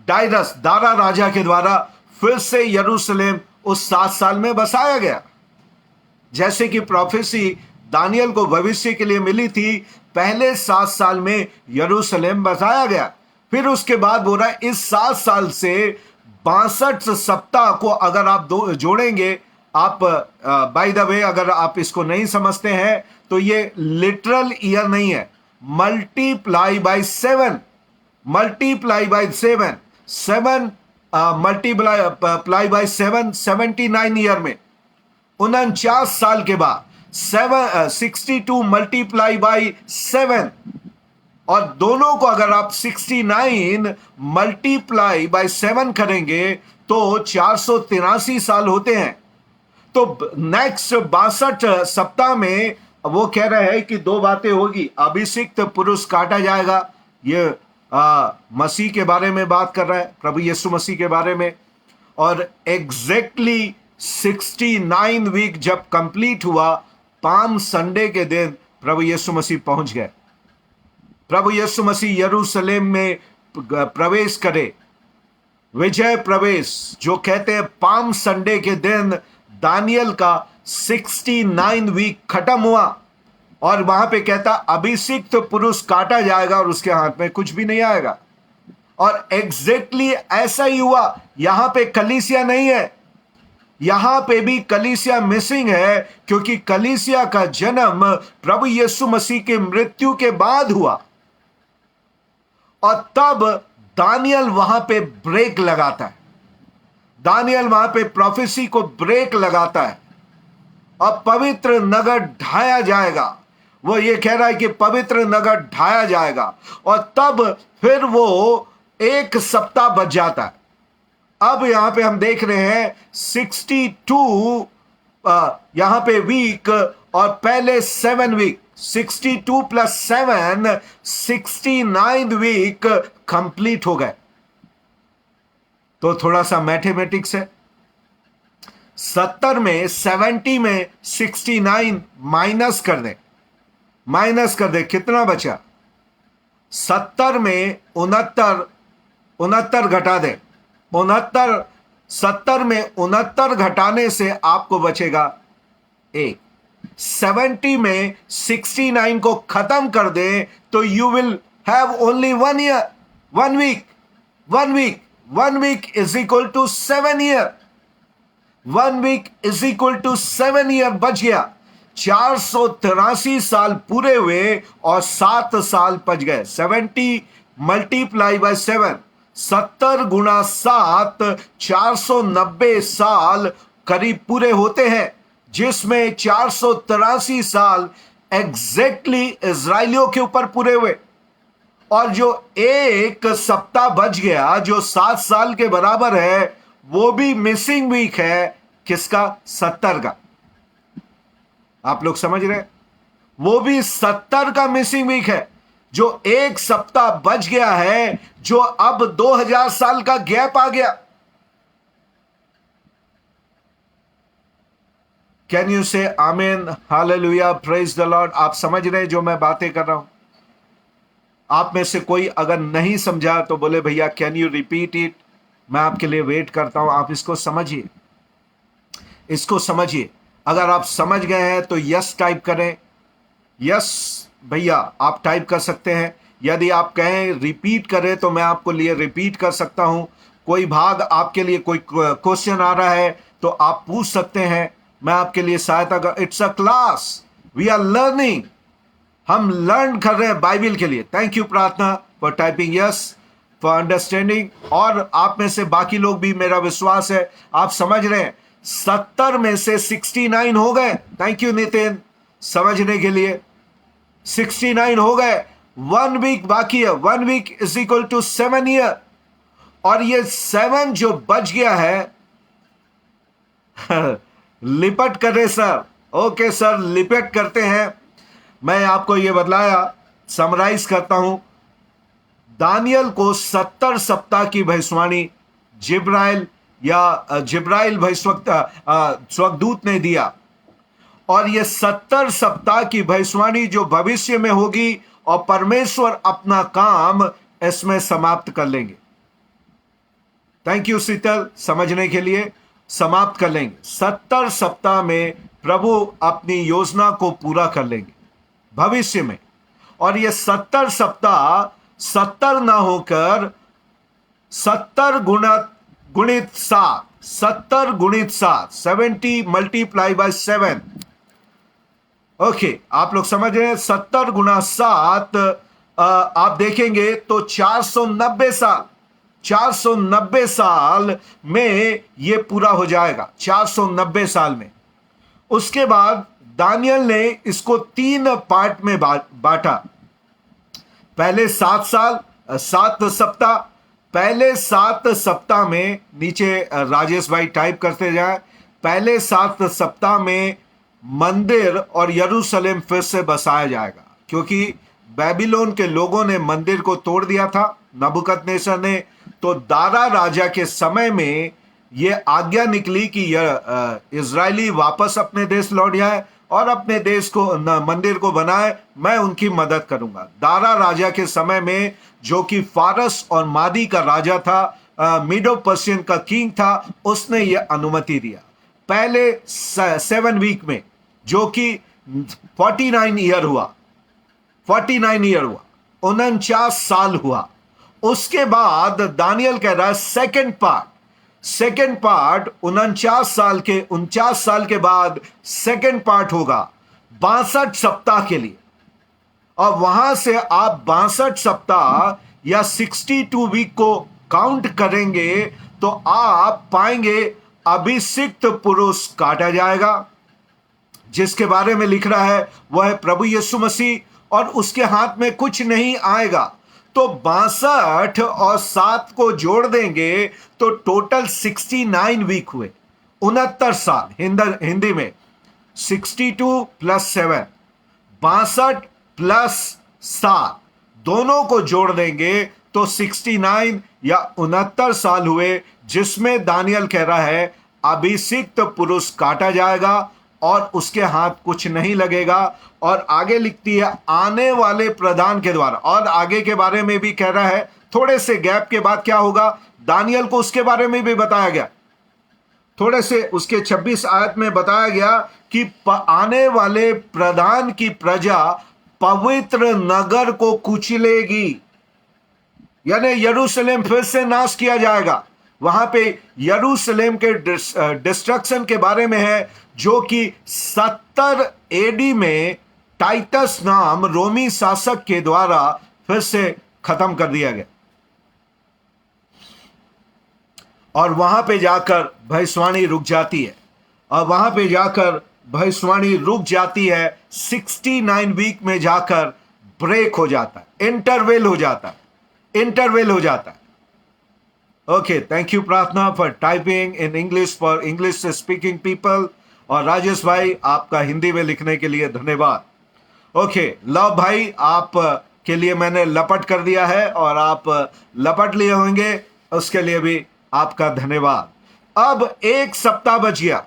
A: डायरस, दारा राजा के द्वारा फिर से यरूशलेम उस 7 साल में बसाया गया। जैसे कि प्रोफेसी दानियल को भविष्य के लिए मिली थी, पहले 7 साल में यरूशलेम बसाया गया। फिर उसके बाद बोल रहा है इस 7 साल से 62 सप्ताह को अगर आप जोड़ेंगे, आप बाय द वे अगर आप इसको नहीं समझते हैं तो ये लिटरल ईयर नहीं है, multiply by 7, multiply by 7, 7 multiply by 7, 79 year में 49 साल के बाद 62 मल्टीप्लाई बाय 7, और दोनों को अगर आप 69 मल्टीप्लाई बाय 7 करेंगे तो 483 साल होते हैं। तो नेक्स्ट 62 सप्ताह में वो कह रहे हैं कि दो बातें होगी, अभिषिक्त पुरुष काटा जाएगा, ये मसीह के बारे में बात कर रहा है, प्रभु यीशु मसीह के बारे में। और एग्जैक्टली 69 वीक जब कंप्लीट हुआ, पाम संडे के दिन प्रभु यीशु मसीह पहुंच गए। प्रभु यीशु मसीह यरूशलेम में प्रवेश करे, विजय प्रवेश जो कहते हैं, पाम संडे के दिन दानियल का 69 वीक खत्म हुआ, और वहां पे कहता अभिषिक्त पुरुष काटा जाएगा और उसके हाथ में कुछ भी नहीं आएगा। और एग्जैक्टली ऐसा ही हुआ। यहां पे कलीसिया नहीं है, यहां पे भी कलीसिया मिसिंग है, क्योंकि कलीसिया का जन्म प्रभु यीशु मसीह के मृत्यु के बाद हुआ। और तब दानियल वहां पे ब्रेक लगाता है, दानियल वहां पे प्रोफेसी को ब्रेक लगाता है, और पवित्र नगर ढाया जाएगा। वो ये कह रहा है कि पवित्र नगर ढाया जाएगा, और तब फिर वो एक सप्ताह बच जाता है। अब यहां पे हम देख रहे हैं 62 यहां पे वीक, और पहले 7 वीक, 62 प्लस 7, 69 वीक कंप्लीट हो गए। तो थोड़ा सा मैथमेटिक्स है, 70 में 70 में 69 माइनस कर दे, माइनस कर दे, कितना बचा? 70 में 69 घटा दे, 69, 70 में 69 घटाने से आपको बचेगा 1। 70 में 69 को खत्म कर दे तो you will have only 1 year, 1 week, 1 week, 1 week is equal to 7 year, 1 week is equal to 7 year बच गया। 483 साल पूरे हुए और 7 साल बच गए। 70 मल्टीप्लाई बाय 7, 70 गुणा 7, 490 साल करीब पूरे होते हैं, जिसमें 483 साल एग्जैक्टली इजराइलियों के ऊपर पूरे हुए। और जो एक सप्ताह बच गया जो 7 साल के बराबर है, वो भी मिसिंग वीक है। किसका? 70 का। आप लोग समझ रहे? वो भी 70 का मिसिंग वीक है, जो एक सप्ताह बच गया है, जो अब 2000 साल का गैप आ गया। कैन यू से आमीन, हालेलुया, प्रेज द लॉर्ड। आप समझ रहे हैं जो मैं बातें कर रहा हूं? आप में से कोई अगर नहीं समझा तो बोले भैया कैन यू रिपीट इट, मैं आपके लिए वेट करता हूं। आप इसको समझिए, इसको समझिए। अगर आप समझ गए हैं तो यस टाइप करें। यस भैया आप टाइप कर सकते हैं। यदि आप कहें रिपीट करें तो मैं आपको लिए रिपीट कर सकता हूं। कोई भाग आपके लिए कोई क्वेश्चन आ रहा है तो आप पूछ सकते हैं, मैं आपके लिए सहायता कर। It's a class, we are learning, हम लर्न कर रहे हैं बाइबल के लिए। थैंक यू प्रार्थना for typing yes, for understanding. और आप में से बाकी लोग भी, मेरा विश्वास है आप समझ रहे हैं। 70 में से 69 हो गए। थैंक यू नितिन समझने के लिए। 69 हो गए। 1 वीक बाकी है। 1 week is equal to 7 year. और ये 7 जो बच गया है लिपट करे सर। ओके सर, लिपट करते हैं। मैं आपको ये बतलाया, समराइज करता हूं। दानियल को 70 सप्ताह की भविष्यवाणी जिब्राइल या जिब्राइल स्वर्गदूत ने दिया। और ये 70 सप्ताह की भविष्यवाणी जो भविष्य में होगी, और परमेश्वर अपना काम इसमें समाप्त कर लेंगे। थैंक यू शीतल, समझने के लिए। समाप्त कर लेंगे 70 सप्ताह में, प्रभु अपनी योजना को पूरा कर लेंगे भविष्य में। और ये 70 सप्ताह 70 ना होकर 70 गुणित 7, 70 गुणित 7, 70 मल्टीप्लाई बाय 7। ओके, आप लोग समझ रहे हैं। 70 गुना 7 आप देखेंगे तो 490 साल, 490 साल में ये पूरा हो जाएगा। 490 साल में। उसके बाद दानियल ने इसको 3 पार्ट में बांटा। पहले 7 साल, 7 सप्ताह। पहले 7 सप्ताह में, नीचे राजेश भाई टाइप करते जाए, पहले 7 सप्ताह में मंदिर और यरूशलेम फिर से बसाया जाएगा। क्योंकि बेबीलोन के लोगों ने मंदिर को तोड़ दिया था, नबूकदनेस्सर ने। तो दारा राजा के समय में यह आज्ञा निकली कि इजरायली वापस अपने देश लौट जाए और अपने देश को मंदिर को बनाए, मैं उनकी मदद करूंगा। दारा राजा के समय में, जो कि फारस और मादी का राजा था, मीडो पर्शियन का किंग था, उसने यह अनुमति दिया। पहले 7 वीक में, जो कि 49 ईयर हुआ, 49 ईयर हुआ, 49 साल हुआ। उसके बाद दानियल कह रहा है सेकेंड पार्ट 49 साल के बाद सेकेंड पार्ट होगा 62 सप्ताह के लिए। और वहां से आप 62 सप्ताह या 62 वीक को काउंट करेंगे तो आप पाएंगे अभिषिक्त पुरुष काटा जाएगा, जिसके बारे में लिख रहा है वह है प्रभु यीशु मसीह, और उसके हाथ में कुछ नहीं आएगा। तो 62 और 7 को जोड़ देंगे तो टोटल 69 वीक हुए, 69 साल। हिंदी में 62 प्लस 7, 62 प्लस 7, दोनों को जोड़ देंगे तो 69 या 69 साल हुए, जिसमें दानियल कह रहा है अभिषिक्त पुरुष काटा जाएगा और उसके हाथ कुछ नहीं लगेगा। और आगे लिखती है आने वाले प्रधान के द्वारा। और आगे के बारे में भी कह रहा है, थोड़े से गैप के बाद क्या होगा, दानियल को उसके बारे में भी बताया गया। थोड़े से उसके 26 आयत में बताया गया कि आने वाले प्रधान की प्रजा पवित्र नगर को कुचलेगी, यानी यरूशलेम फिर से नाश किया जाएगा। वहां पे यरूशलेम के डिस्ट्रक्शन के बारे में है, जो कि 70 एडी में टाइटस नाम रोमी शासक के द्वारा फिर से खत्म कर दिया गया। और वहां पे जाकर भविष्यवाणी रुक जाती है, और वहां पे जाकर भविष्यवाणी रुक जाती है। 69 वीक में जाकर ब्रेक हो जाता है, इंटरवेल हो जाता है। ओके, थैंक यू प्रार्थना for typing in English for English speaking people. और राजेश भाई आपका हिंदी में लिखने के लिए धन्यवाद। ओके, लव भाई, आप के लिए मैंने लपट कर दिया है और आप लपट लिए होंगे, उसके लिए भी आपका धन्यवाद। अब एक सप्ताह बच गया,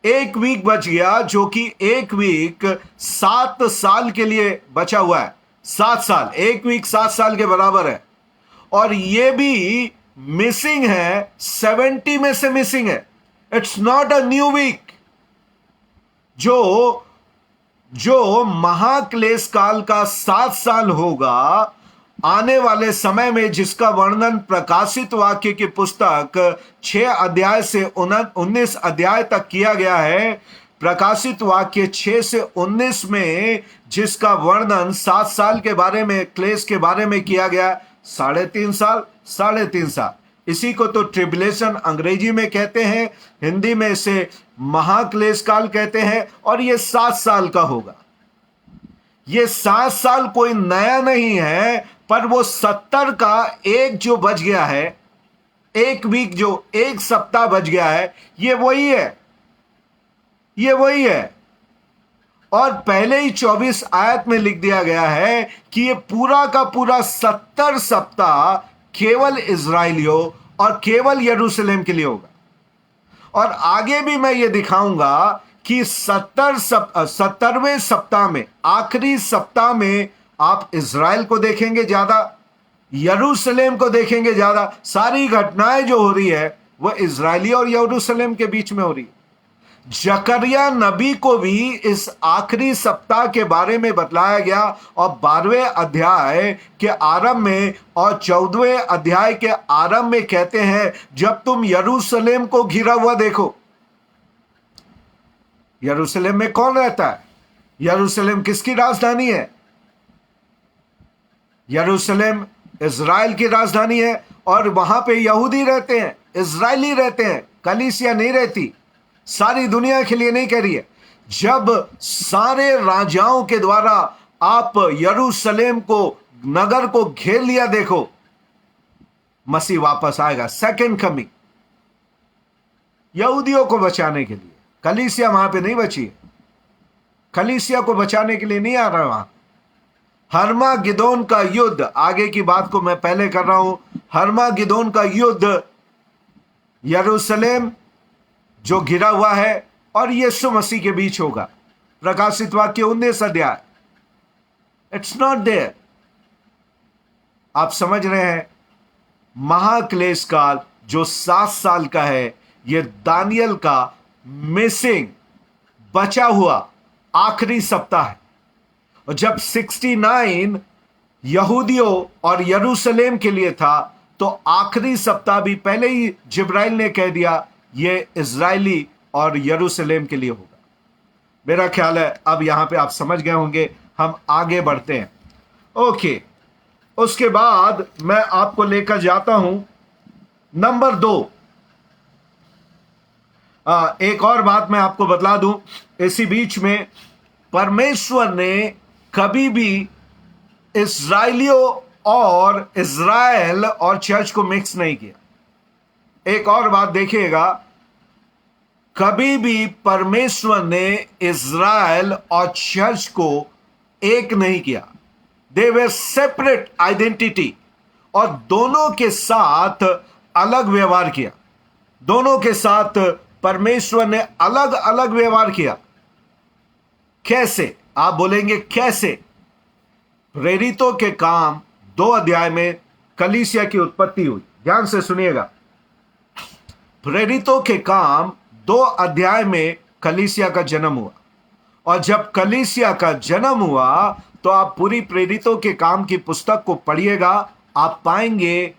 A: एक वीक बच गया, जो कि एक वीक 7 साल के लिए बचा हुआ है। 7 साल, एक वीक 7 साल के बराबर है। और ये भी मिसिंग है, 70 में से मिसिंग है। It's not a new week. जो जो महाक्लेश काल का 7 साल होगा आने वाले समय में, जिसका वर्णन प्रकाशित वाक्य की पुस्तक 6 अध्याय से 19 अध्याय तक किया गया है। प्रकाशित वाक्य 6 से 19 में जिसका वर्णन 7 साल के बारे में, क्लेश के बारे में किया गया, 3.5 साल, 3.5 साल। इसी को तो ट्रिबुलेशन अंग्रेजी में कहते हैं, हिंदी में इसे महाक्लेश काल कहते हैं। और ये 7 साल का होगा। ये 7 साल कोई नया नहीं है, पर वो 70 का एक जो बच गया है, एक वीक, जो एक सप्ताह बच गया है, ये वही है, ये वही है। और पहले ही 24 आयत में लिख दिया गया है कि ये पूरा का पूरा 70 सप्ताह केवल इजराइलियों और केवल यरूशलेम के लिए होगा। और आगे भी मैं ये दिखाऊंगा कि 70वें सप्ताह में, आखिरी सप्ताह में, आप इजराइल को देखेंगे ज्यादा, यरूशलेम को देखेंगे ज्यादा। सारी घटनाएं जो हो रही है वह इजराइली और यरूशलेम के बीच में हो रही है। जकरिया नबी को भी इस आखिरी सप्ताह के बारे में बतलाया गया, और 12वें अध्याय के आरंभ में और 14वें अध्याय के आरंभ में कहते हैं, जब तुम यरूशलेम को घिरा हुआ देखो। यरूशलेम में कौन रहता है? यरूशलेम किसकी राजधानी है? यरूशलेम इजराइल की राजधानी है, और वहां पे यहूदी रहते हैं, इजरायली रहते हैं, कलीसिया नहीं रहती। सारी दुनिया के लिए नहीं कह रही है। जब सारे राजाओं के द्वारा आप यरूशलेम को, नगर को घेर लिया, देखो मसीह वापस आएगा, सेकंड कमिंग, यहूदियों को बचाने के लिए। कलीसिया वहां पे नहीं बची है, कलीसिया को बचाने के लिए नहीं आ रहा वहां। हर्मागिदोन का युद्ध, आगे की बात को मैं पहले कर रहा हूं। हर्मागिदोन का युद्ध यरूशलेम जो घिरा हुआ है और यीशु मसीह के बीच होगा। प्रकाशित वाक्य 19 अध्याय। It's not there. आप समझ रहे हैं? महाक्लेश काल जो 7 साल का है, यह दानियल का मिसिंग, बचा हुआ आखिरी सप्ताह है। और जब 69 यहूदियों और यरूशलेम के लिए था, तो आखिरी सप्ताह भी पहले ही जिब्राइल ने कह दिया, ये इजरायली और यरूशलेम के लिए होगा। मेरा ख्याल है अब यहां पे आप समझ गए होंगे। हम आगे बढ़ते हैं। ओके, उसके बाद मैं आपको लेकर जाता हूं नंबर 2। एक और बात मैं आपको बतला दूं, इसी बीच में परमेश्वर ने कभी भी इजराइलियों और इजराइल और चर्च को मिक्स नहीं किया। एक और बात देखिएगा, कभी भी परमेश्वर ने इजराइल और चर्च को एक नहीं किया। दे वर सेपरेट आइडेंटिटी, और दोनों के साथ अलग व्यवहार किया। दोनों के साथ परमेश्वर ने अलग अलग व्यवहार किया। कैसे? आप बोलेंगे कैसे? प्रेरितों के काम 2 अध्याय में कलीसिया की उत्पत्ति हुई। ध्यान से सुनिएगा। प्रेरितों के काम 2 अध्याय में कलीसिया का जन्म हुआ। और जब कलीसिया का जन्म हुआ, तो आप पूरी प्रेरितों के काम की पुस्तक को पढ़िएगा, आप पाएंगे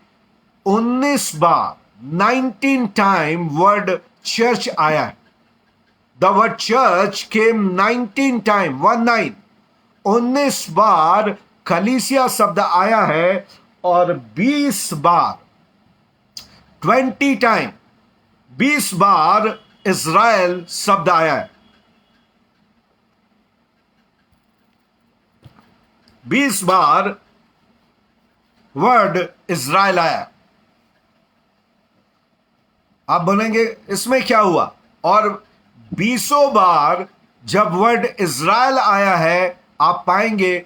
A: 19 बार, 19 टाइम वर्ड चर्च आया है। The word church came 19 time, 19। 19 बार कलीसिया शब्द आया है, और 20 बार, 20 टाइम, 20 बार इजराइल शब्द आया है। 20 बार वर्ड इजराइल आया। आप बोलेंगे इसमें क्या हुआ? और 20 बार जब वर्ड इजराइल आया है,
C: आप पाएंगे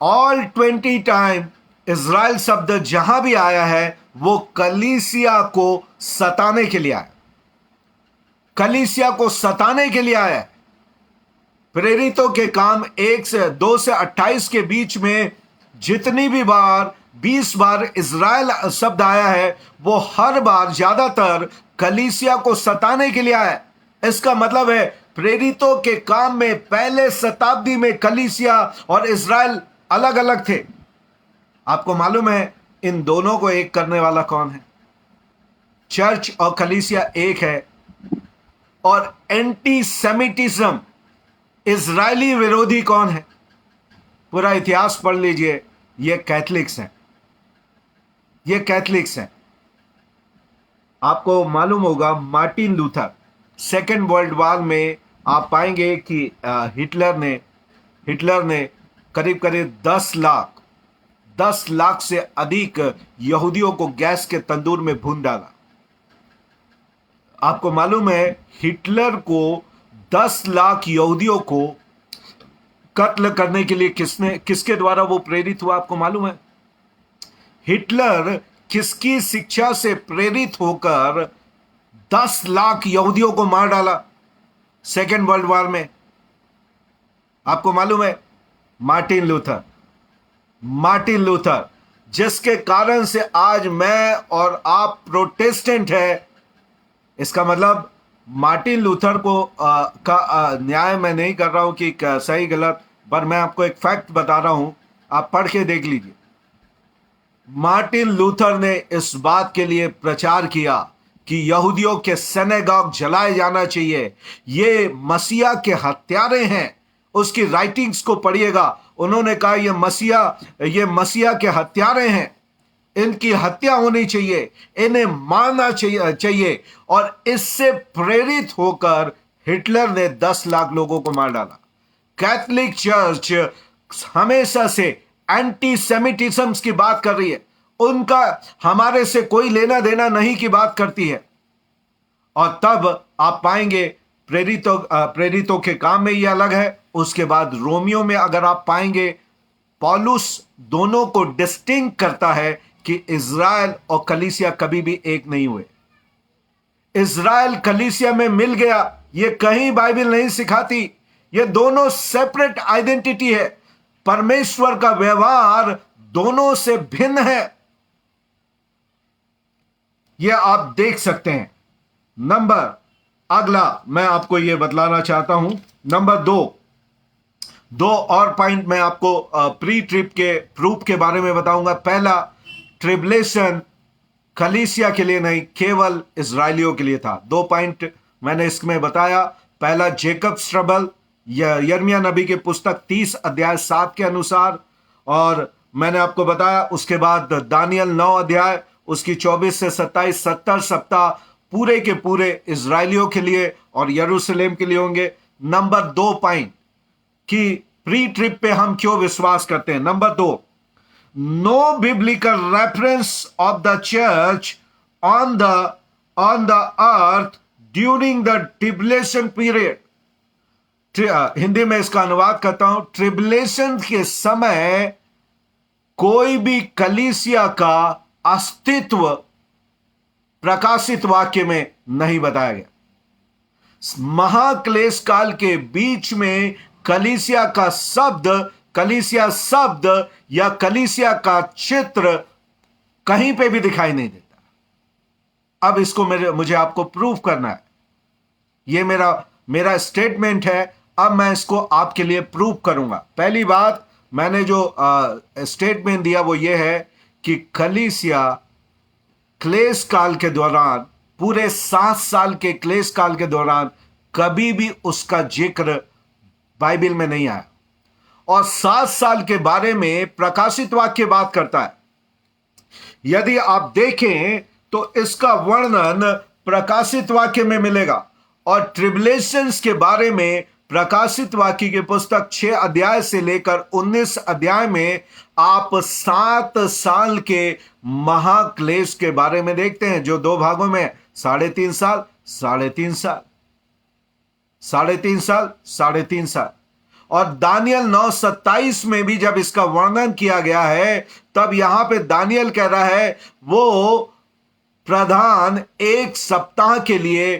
C: ऑल 20 टाइम इज़राइल शब्द जहां भी आया है वो कलीसिया को सताने के लिए आया, कलीसिया को सताने के लिए आया है। प्रेरितों के काम 2 से 28 के बीच में जितनी भी बार 20 बार इज़राइल शब्द आया है वो हर बार ज्यादातर कलीसिया को सताने के लिए आया है। इसका मतलब है प्रेरितों के काम में पहले शताब्दी में कलीसिया और इज़राइल अलग अलग थे। आपको मालूम है इन दोनों को एक करने वाला कौन है? चर्च और कलीसिया एक है। और एंटी सेमिटिज्म, इजरायली विरोधी कौन है? पूरा इतिहास पढ़ लीजिए, ये कैथलिक्स हैं, ये कैथलिक्स हैं। आपको मालूम होगा Martin Luther, second world war में आप पाएंगे कि हिटलर ने करीब करीब 10 लाख से अधिक यहूदियों को गैस के तंदूर में भून डाला। आपको मालूम है हिटलर को 10 लाख यहूदियों को कत्ल करने के लिए किसके द्वारा वो प्रेरित हुआ? आपको मालूम है हिटलर किसकी शिक्षा से प्रेरित होकर 10 लाख यहूदियों को मार डाला सेकेंड वर्ल्ड वॉर में? आपको मालूम है मार्टिन लूथर, जिसके कारण से आज मैं और आप प्रोटेस्टेंट है। इसका मतलब मार्टिन लूथर को न्याय मैं नहीं कर रहा हूं कि सही गलत, पर मैं आपको एक फैक्ट बता रहा हूं, आप पढ़ के देख लीजिए। मार्टिन लूथर ने इस बात के लिए प्रचार किया कि यहूदियों के सिनेगॉग जलाए जाना चाहिए, ये मसीहा के हत्यारे हैं। उसकी राइटिंग्स को पढ़िएगा, उन्होंने कहा ये मसीहा के हत्यारे हैं, इनकी हत्या होनी चाहिए, इन्हें मारना चाहिए। और इससे प्रेरित होकर हिटलर ने 10 लाख लोगों को मार डाला। कैथोलिक चर्च हमेशा से एंटी सेमिटिज्म की बात कर रही है, उनका हमारे से कोई लेना देना नहीं की बात करती है। और तब आप पाएंगे प्रेरितों के काम में ये अलग है। उसके बाद रोमियो में अगर आप पाएंगे पौलुस दोनों को डिस्टिंक्ट करता है कि इज़राइल और कलीसिया कभी भी एक नहीं हुए। इज़राइल कलीसिया में मिल गया, ये कहीं बाइबल नहीं सिखाती। ये दोनों सेपरेट आइडेंटिटी है। परमेश्वर का व्यवहार दोनों से भिन्न है, यह आप देख सकते हैं। नंबर अगला मैं आपको यह बतलाना चाहता हूं, नंबर 2 और पॉइंट मैं आपको प्री ट्रिप के प्रूफ के बारे में बताऊंगा। पहला, ट्रिबुलेशन कलीसिया के लिए नहीं, केवल इजरायलियों के लिए था। 2 पॉइंट मैंने इसमें बताया। पहला, जेकब ट्रबल, यिर्मयाह नबी की पुस्तक 30 अध्याय 7 के अनुसार, और मैंने आपको बताया उसके बाद दानियल 9 अध्याय उसकी 24 से 27 70 सप्ताह पूरे के पूरे इजरायलियों के लिए और यरूशलेम के लिए होंगे। नंबर 2 पॉइंट कि प्री ट्रिप पे हम क्यों विश्वास करते हैं। Number 2, no biblical reference of the church on the earth during the tribulation period. Hindi में इसका अनुवाद करता हूं, ट्रिबुलेशन के समय कोई भी कलीसिया का अस्तित्व प्रकाशित वाक्य में नहीं बताया गया। महाक्लेश काल के बीच में कलीसिया शब्द या कलीसिया का चित्र कहीं पे भी दिखाई नहीं देता। अब इसको मुझे आपको प्रूफ करना है। ये मेरा स्टेटमेंट है, अब मैं इसको आपके लिए प्रूफ करूंगा। पहली बात, मैंने जो स्टेटमेंट दिया वो ये है कि कलीसिया क्लेश काल के दौरान, पूरे 7 साल के क्लेश काल के दौरान कभी भी उसका जिक्र बाइबल में नहीं आया। और 7 साल के बारे में प्रकाशित वाक्य बात करता है। यदि आप देखें तो इसका वर्णन प्रकाशित वाक्य में मिलेगा। और ट्रिबुलेशंस के बारे में प्रकाशित वाक्य की पुस्तक 6 अध्याय से लेकर 19 अध्याय में आप 7 साल के महाक्लेश के बारे में देखते हैं, जो 2 भागों में 3.5 साल, 3.5 साल, 3.5 साल, 3.5 साल। और दानियल 9:27 में भी जब इसका वर्णन किया गया है, तब यहां पे दानियल कह रहा है वो प्रधान 1 सप्ताह के लिए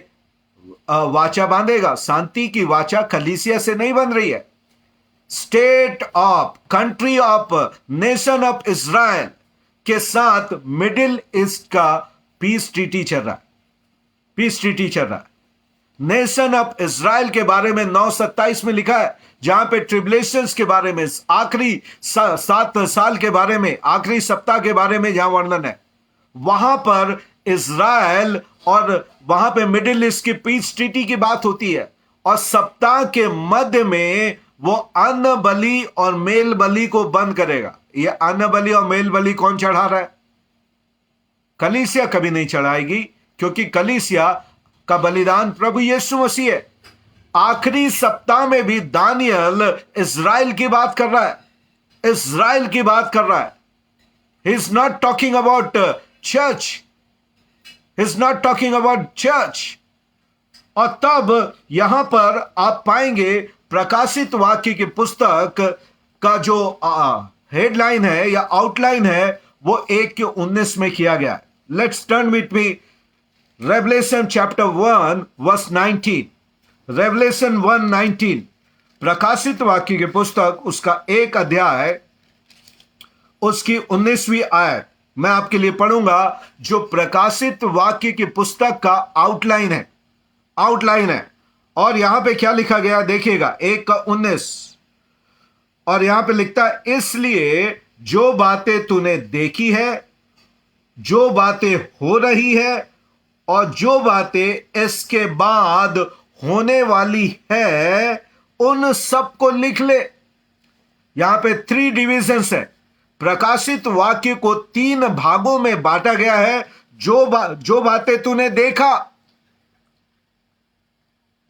C: वाचा बांधेगा। शांति की वाचा कलीसिया से नहीं बन रही है। State of country of nation of Israel के साथ मिडिल ईस्ट का पीस ट्रीटी चल रहा है। पीस ट्रीटी चल रहा है। नेशन ऑफ इज़राइल के बारे में 9:27 में लिखा है, जहां पे ट्रिबुलेशंस के बारे में, आखिरी 7 साल के बारे में, आखिरी सप्ताह के बारे में जहां वर्णन है, वहां पर इज़राइल और वहां पे मिडिल ईस्ट की पीस ट्रीटी की बात होती है। और सप्ताह के मध्य में वो अन्न बलि और मेल बलि को बंद करेगा। ये अन्न बलि और मेल बलि कौन चढ़ा रहा है? कलीसिया कभी नहीं चढ़ाएगी, क्योंकि कलीसिया का बलिदान प्रभु यीशु मसीह है। आखिरी सप्ताह में भी दानियल इज़राइल की बात कर रहा है। इज़राइल की बात कर रहा है। ही is not talking about church. He is not talking about church. और तब यहां पर आप पाएंगे प्रकाशित वाक्य की पुस्तक का जो हेडलाइन है या आउटलाइन है, वो 1:19 में किया गया है। Let's turn with me revelation chapter 1 verse 19। Revelation 1:19, प्रकाशित वाक्य की पुस्तक, उसका 1 अध्याय, उसकी 19वीं आयत मैं आपके लिए पढ़ूंगा, जो प्रकाशित वाक्य की पुस्तक का आउटलाइन है। आउटलाइन है। और यहां पे क्या लिखा गया देखिएगा, 1:19। और यहां पे लिखता है, इसलिए जो बातें तूने देखी है, जो बातें हो रही है और जो बातें इसके बाद होने वाली है, उन सबको लिख ले। यहां पे 3 डिविजन्स है। प्रकाशित वाक्य को 3 भागों में बांटा गया है। जो बातें तूने देखा,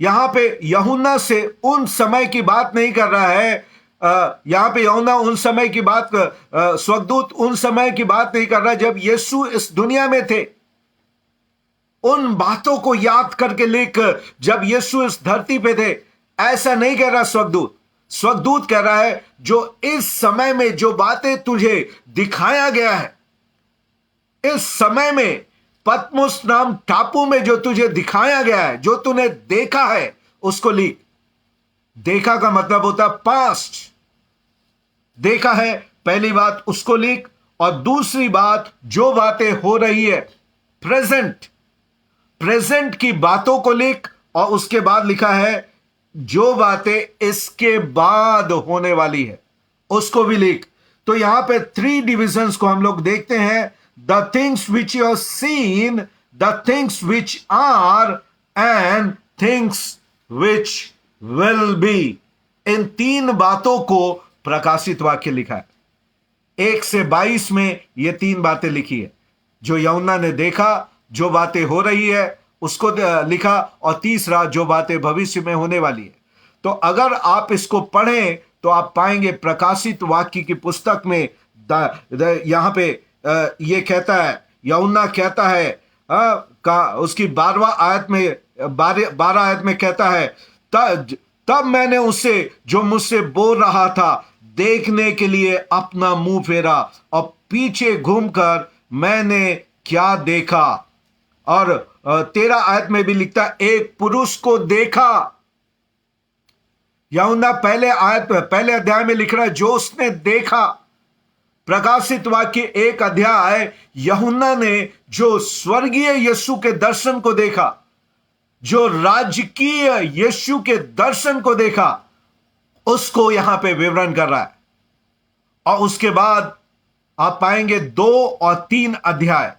C: यहां पे यूहन्ना से उन समय की बात नहीं कर रहा है। यहां पे यूहन्ना उन समय की बात, स्वर्गदूत उन समय की बात नहीं कर रहा जब यीशु इस दुनिया में थे। उन बातों को याद करके लिख, जब यीशु इस धरती पे थे, ऐसा नहीं कह रहा स्वर्गदूत। स्वर्गदूत कह रहा है, जो इस समय में जो बातें तुझे दिखाया गया है, इस समय में पतमुस नाम टापू में जो तुझे दिखाया गया है, जो तूने देखा है, उसको लिख। देखा का मतलब होता है पास्ट। देखा है, पहली बात उसको लिख। और दूसरी बात, जो बातें हो रही है, प्रेजेंट। प्रेजेंट की बातों को लिख। और उसके बाद लिखा है, जो बातें इसके बाद होने वाली है, उसको भी लिख। तो यहां पे 3 डिविजन्स को हम लोग देखते हैं। The things which you have seen, the things which are, and things which will be. इन 3 बातों को प्रकाशित वाक्य लिखा है। 1 से 22 में ये 3 बातें लिखी है। जो यूहन्ना ने देखा, जो बातें हो रही है, उसको लिखा। और तीसरा, जो बातें भविष्य में होने वाली है। तो अगर आप इसको पढ़ें तो आप पाएंगे प्रकाशित वाक्य की पुस्तक में यहां पे ये कहता है, यूहन्ना कहता है, उसकी 12वां आयत में, 12 आयत में कहता है, तब मैंने उसे जो मुझसे बोल रहा था देखने के लिए अपना मुंह फेरा, और पीछे घूमकर मैंने क्या देखा। और 13 आयत में भी लिखता है, एक पुरुष को देखा। यूहन्ना पहले अध्याय में लिख रहा है, जो उसने देखा। प्रकाशित वाक्य 1 अध्याय, यूहन्ना ने जो स्वर्गीय यीशु के दर्शन को देखा, जो राजकीय यीशु के दर्शन को देखा, उसको यहां पे विवरण कर रहा है। और उसके बाद आप पाएंगे 2 और 3 अध्याय।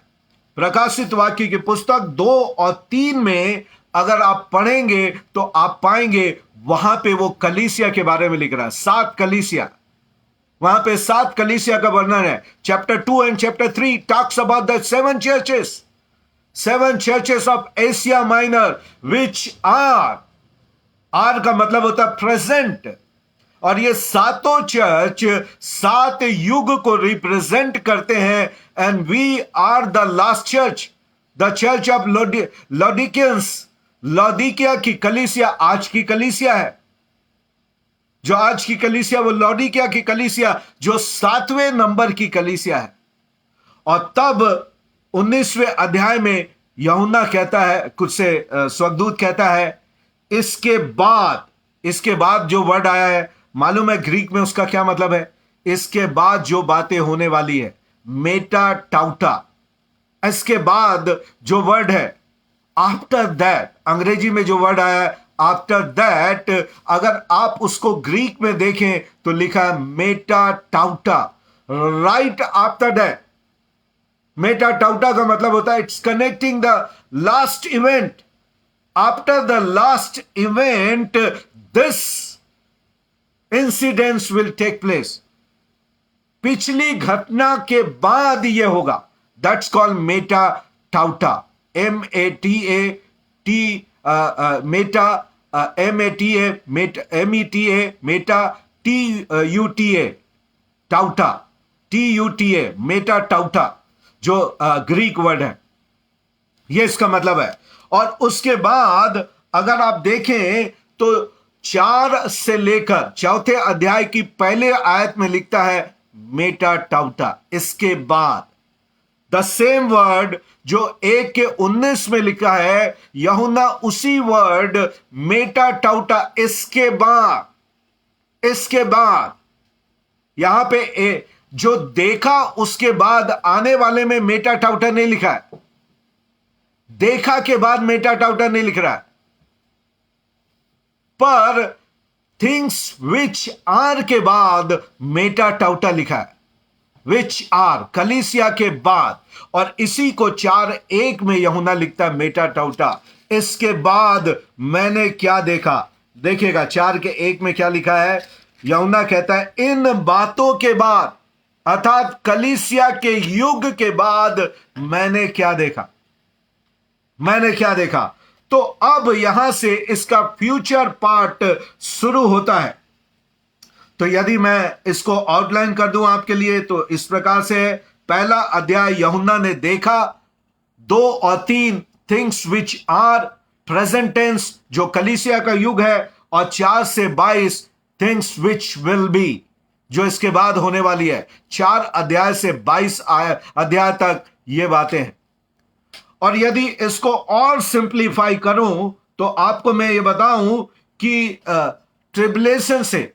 C: प्रकाशित वाक्य की पुस्तक 2 और 3 में अगर आप पढ़ेंगे तो आप पाएंगे वहां पे वो कलीसिया के बारे में लिख रहा है। 7 कलीसिया, वहां पे 7 कलीसिया का वर्णन है। Chapter 2 and chapter 3 talks about the 7 churches, 7 churches of Asia Minor, which are का मतलब होता है प्रेजेंट। और ये 7 चर्च 7 युग को रिप्रेजेंट करते हैं। And we are the last church, the church of Laodiceans. Laodicea की कलीसिया आज की कलीसिया है। जो आज की कलीसिया, वो लौदीकिया की कलीसिया जो 7वें नंबर की कलीसिया है। और तब 19वें अध्याय में यूहन्ना कहता है, कुछ से स्वर्गदूत कहता है, इसके बाद जो वर्ड आया है, मालूम है ग्रीक में उसका क्या मतलब है? इसके बाद जो बातें होने वाली है, मेटा टाउटा। इसके बाद जो वर्ड है, आफ्टर दैट, अंग्रेजी में जो वर्ड आया है आफ्टर दैट, अगर आप उसको ग्रीक में देखें तो लिखा है meta tauta, right after that. Meta tauta का मतलब होता है it's connecting the last event. After the last event this incidents will take place. पिछली घटना के बाद यह होगा। That's called meta tauta, META, meta, META, meta, TUTA, tauta, TUTA, meta tauta, जो ग्रीक वर्ड है, यह इसका मतलब है। और उसके बाद अगर आप देखें तो 4 से लेकर 4थे अध्याय की पहले आयत में लिखता है मेटा टाउटा। इसके बाद द सेम वर्ड जो 1 के 19 में लिखा है, यूहन्ना उसी वर्ड मेटा टाउटा इसके बाद यहां पे जो देखा उसके बाद आने वाले में मेटा टाउटा नहीं लिखा है। देखा के बाद मेटा टाउटा नहीं लिख रहा है, पर थिंग्स विच आर के बाद मेटा टाउटा लिखा है। विच आर कलीसिया के बाद, और इसी को 4:1 में यूहन्ना लिखता है मेटा टाउटा। इसके बाद मैंने क्या देखा, देखिएगा 4:1 में क्या लिखा है। यूहन्ना कहता है इन बातों के बाद, अर्थात कलीसिया के युग के बाद मैंने क्या देखा। तो अब यहां से इसका फ्यूचर पार्ट शुरू होता है। तो यदि मैं इसको आउटलाइन कर दूं आपके लिए तो इस प्रकार से, पहला अध्याय यूहन्ना ने देखा 2 और 3 things which are present tense, जो कलीसिया का युग है, और 4 से 22 थिंग्स विच विल बी, जो इसके बाद होने वाली है। 4 अध्याय से 22 अध्याय तक ये बातें हैं। और यदि इसको और सिंप्लीफाई करूं तो आपको मैं ये बताऊं कि ट्रिबुलेशन से,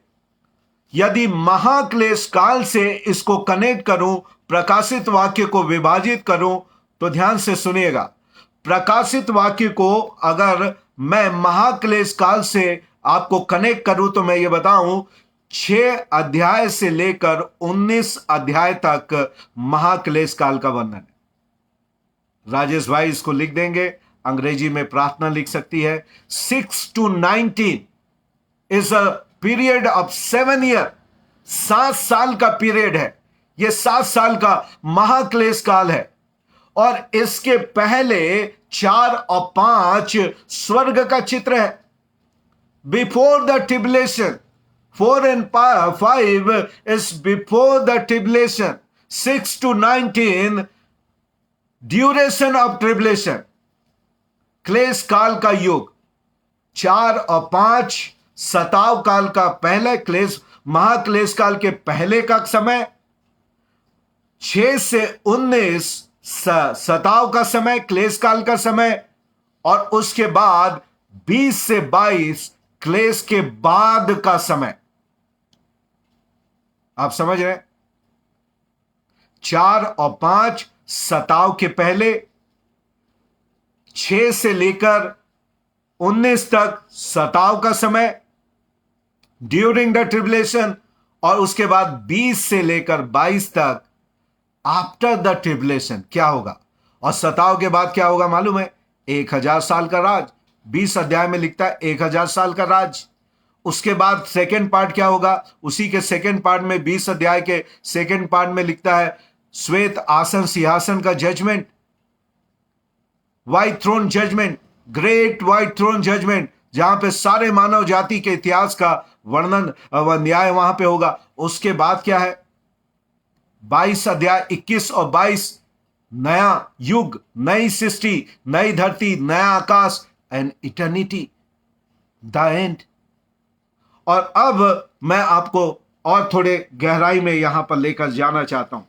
C: यदि महाक्लेश काल से इसको कनेक्ट करूं, प्रकाशित वाक्य को विभाजित करूं, तो ध्यान से सुनिएगा। प्रकाशित वाक्य को अगर मैं महाक्लेश काल से आपको कनेक्ट करूं तो मैं ये बताऊं 6 अध्याय से लेकर 19 अध्याय तक महाक्लेश काल का वर्णन है। राजेश भाई इसको लिख देंगे, अंग्रेजी में प्रार्थना लिख सकती है। 6 to 19 is a period of 7 year, 7 साल का पीरियड है। यह 7 साल का महाक्लेश काल है। और इसके पहले 4 और 5 स्वर्ग का चित्र है। Before the tribulation, 4 and 5 is before the tribulation. 6 to 19 duration of tribulation, क्लेश काल का युग। 4 और 5 सताव काल का पहले क्लेश, महाक्लेश काल के पहले का समय। 6 से 19 सताव का समय, क्लेश काल का समय। और उसके बाद 20 से 22 क्लेश के बाद का समय। आप समझ रहे हैं? 4 और 5 सताव के पहले, 6 से लेकर 19 तक सताव का समय, ड्यूरिंग द ट्रिबुलेशन। और उसके बाद 20 से लेकर 22 तक आफ्टर द ट्रिबुलेशन क्या होगा। और सताव के बाद क्या होगा मालूम है? 1000 साल का राज। 20 अध्याय में लिखता है 1000 साल का राज। उसके बाद सेकेंड पार्ट क्या होगा? उसी के सेकेंड पार्ट में 20 अध्याय के सेकेंड पार्ट में लिखता है श्वेत आसन सिंहासन का judgement, white throne judgement, great white throne judgement, जहां पे सारे मानव जाति के इतिहास का वर्णन व न्याय वहां पे होगा। उसके बाद क्या है? 22 अध्याय 21 और 22 नया युग, नई सृष्टि, नई धरती, नया आकाश एंड इटर्निटी, द एंड। और अब मैं आपको और थोड़े गहराई में यहां पर लेकर जाना चाहता हूं।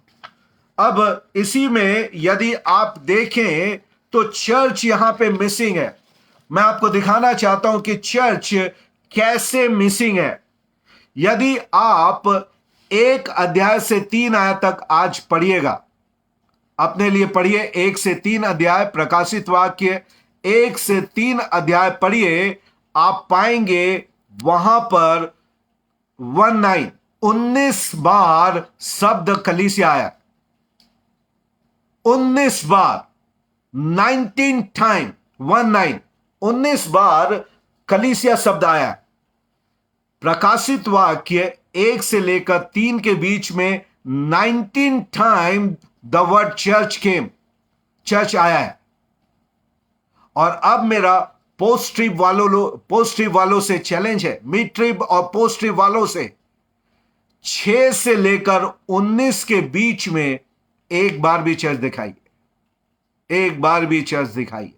C: अब इसी में यदि आप देखें तो चर्च यहां पे मिसिंग है। मैं आपको दिखाना चाहता हूं कि चर्च कैसे मिसिंग है। यदि आप 1 अध्याय से 3 आयत तक आज पढ़िएगा, अपने लिए पढ़िए। 1 से 3 अध्याय, प्रकाशित वाक्य 1 से 3 अध्याय पढ़िए। आप पाएंगे वहां पर 19 बार शब्द कलीसिया आया। 19 बार, 19 टाइम, 19 बार कलीसिया शब्द आया। प्रकाशित वाक्य 1 से लेकर 3 के बीच में 19 time the word church came, church आया है। और अब मेरा पोस्ट ट्रिप वालों से चैलेंज है, मिड ट्रिप और पोस्ट ट्रिप वालों से, 6 से लेकर 19 के बीच में एक बार भी चर्च दिखाइए, एक बार भी चर्च दिखाइए।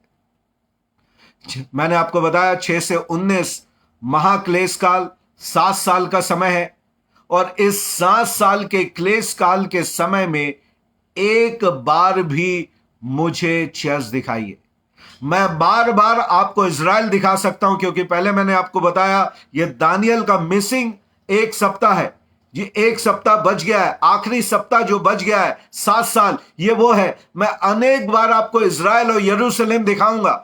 C: मैंने आपको बताया 6 से 19 महाक्लेश काल, 7 साल का समय है। और इस 7 साल के क्लेश काल के समय में एक बार भी मुझे चर्च दिखाइए। मैं बार बार आपको इज़राइल दिखा सकता हूं, क्योंकि पहले मैंने आपको बताया यह दानियल का मिसिंग 1 सप्ताह है। ये 1 सप्ताह बच गया है, आखिरी सप्ताह जो बच गया है 7 साल, ये वो है। मैं अनेक बार आपको इज़राइल और यरूशलेम दिखाऊंगा,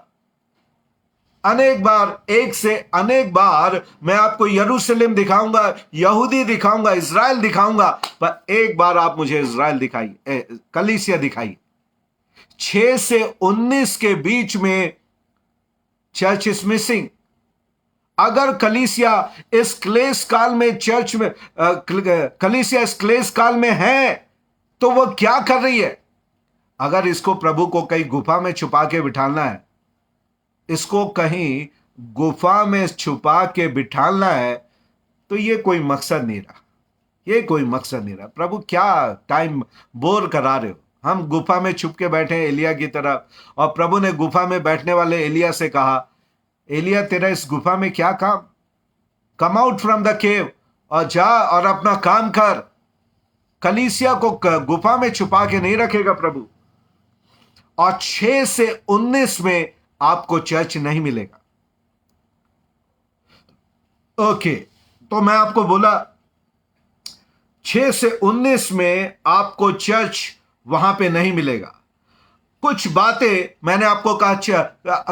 C: अनेक बार, एक से अनेक बार मैं आपको यरूशलेम दिखाऊंगा, यहूदी दिखाऊंगा, इज़राइल दिखाऊंगा, पर एक बार आप मुझे इज़राइल दिखाइए, कलीसिया दिखाइए। 6 से 19 के बीच में चर्च इज मिसिंग। अगर कलीसिया इस क्लेश काल में चर्च में कलीसिया इस क्लेश काल में है तो वह क्या कर रही है? अगर इसको प्रभु को कहीं गुफा में छुपा के बिठाना है, इसको कहीं गुफा में छुपा के बिठाना है, तो ये कोई मकसद नहीं रहा, ये कोई मकसद नहीं रहा। प्रभु क्या टाइम बोर करा रहे हो? हम गुफा में छुप के बैठे हैं एलिया की तरह। और प्रभु ने गुफा में बैठने वाले एलिया से कहा, एलिया तेरा इस गुफा में क्या काम? Come out from the cave और जा और अपना काम कर। कलीसिया को गुफा में छुपा के नहीं रखेगा प्रभु। और 6 से 19 में आपको चर्च नहीं मिलेगा। ओके, तो मैं आपको बोला 6 से 19 में आपको चर्च वहां पे नहीं मिलेगा। कुछ बातें मैंने आपको कहा,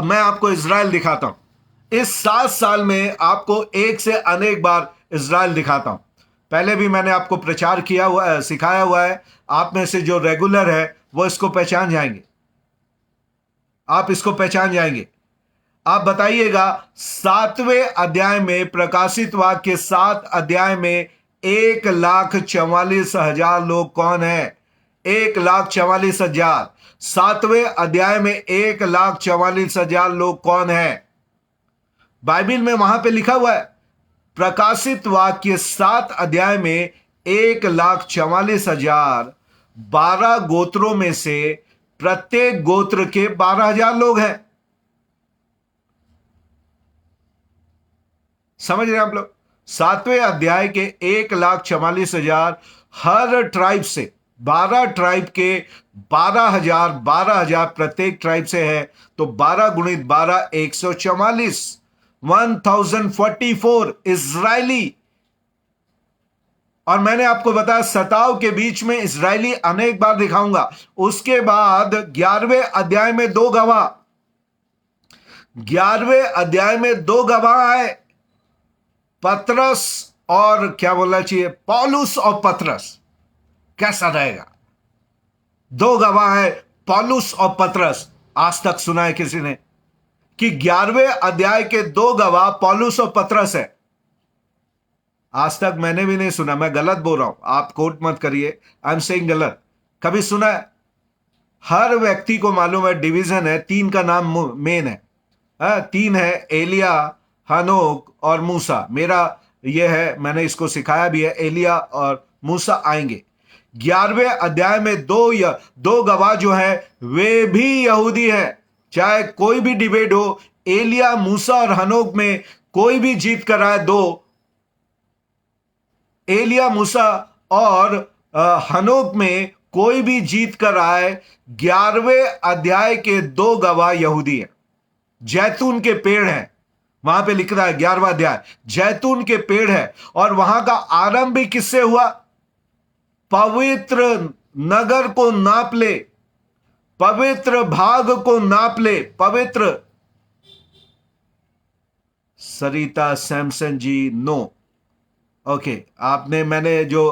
C: मैं आपको इज़राइल दिखाता हूं। इस 7 साल में आपको एक से अनेक बार इज़राइल दिखाता हूं। पहले भी मैंने आपको प्रचार किया हुआ है, सिखाया हुआ है। आप में से जो रेगुलर है वो इसको पहचान जाएंगे, आप इसको पहचान जाएंगे। आप बताइएगा 7वें अध्याय में, प्रकाशित वाक्य 7 अध्याय में 1,44,000 लोग कौन है? 1,44,000। 7वें अध्याय में 1,44,000 लोग कौन है? बाइबल में वहां पे लिखा हुआ है। प्रकाशित वाक्य 7 अध्याय में 1,44,000, 12 गोत्रों में से प्रत्येक गोत्र के 12,000 लोग हैं। समझ रहे हैं आप लोग? 7वें अध्याय के 1,44,000 हर ट्राइब से, 12 ट्राइब के 12,000, 12,000 प्रत्येक ट्राइब से है। तो 12 गुणित 12 144, 1044 इजरायली। और मैंने आपको बताया 27 के बीच में इजरायली अनेक बार दिखाऊंगा। उसके बाद 11वें अध्याय में 2 गवाह, 11वें अध्याय में 2 गवाह आए, पतरस और क्या बोलना चाहिए, पौलुस और पतरस। कैसा रहेगा? 2 गवाह है, पौलुस और पतरस। आज तक सुना है किसी ने कि 11वें अध्याय के 2 गवाह पौलुस और पतरस है? आज तक मैंने भी नहीं सुना। मैं गलत बोल रहा हूं, आप कोट मत करिए, आई एम सेइंग गलत। कभी सुना है? हर व्यक्ति को मालूम है डिवीजन है, 3 का नाम मेन है। 3 है, एलिया, हनोक और मूसा। मेरा यह है, मैंने इसको सिखाया भी है, एलिया और मूसा आएंगे। 11वें अध्याय में 2 गवाह जो है वे भी यहूदी है। चाहे कोई भी डिबेट हो, एलिया, मूसा और हनोक में कोई भी जीत कर आए 2, एलिया, मूसा और हनोक में कोई भी जीत कर आए, 11वें अध्याय के 2 गवाह यहूदी हैं। जैतून के पेड़ हैं, वहां पे लिख रहा है 11वां अध्याय, जैतून के पेड़ है। और वहां का आरंभ भी किससे हुआ? पवित्र नगर को नाप ले, पवित्र भाग को नाप ले। पवित्र सरिता सैमसन जी, नो। ओके, आपने, मैंने जो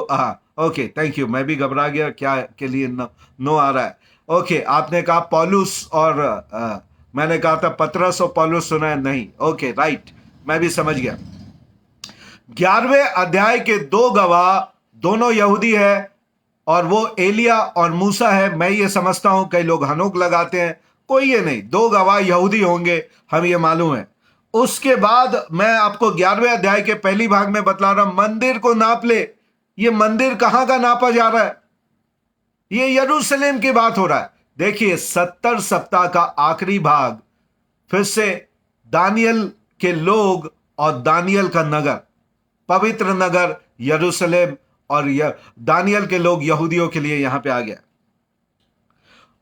C: ओके, थैंक यू। मैं भी घबरा गया क्या के लिए नो आ रहा है। ओके, आपने कहा पौलुस और मैंने कहा था पतरस और पौलुस, सुना है नहीं। ओके, राइट, मैं भी समझ गया। 11वें अध्याय के 2 गवाह दोनों यहूदी है, और वो एलिया और मूसा है। मैं ये समझता हूं, कई लोग हनोक लगाते हैं, कोई ये नहीं, 2 गवाह यहूदी होंगे, हम ये मालूम है। उसके बाद मैं आपको 11वें अध्याय के पहली भाग में बतला रहा हूं, मंदिर को नाप ले। ये मंदिर कहां का नापा जा रहा है? ये यरूशलेम की बात हो रहा है। देखिए, 70 सप्ताह का आखिरी भाग, फिर से दानियल के लोग और दानियल का नगर, पवित्र नगर यरूशलेम, और दानियल के लोग यहूदियों के लिए यहां पे आ गया।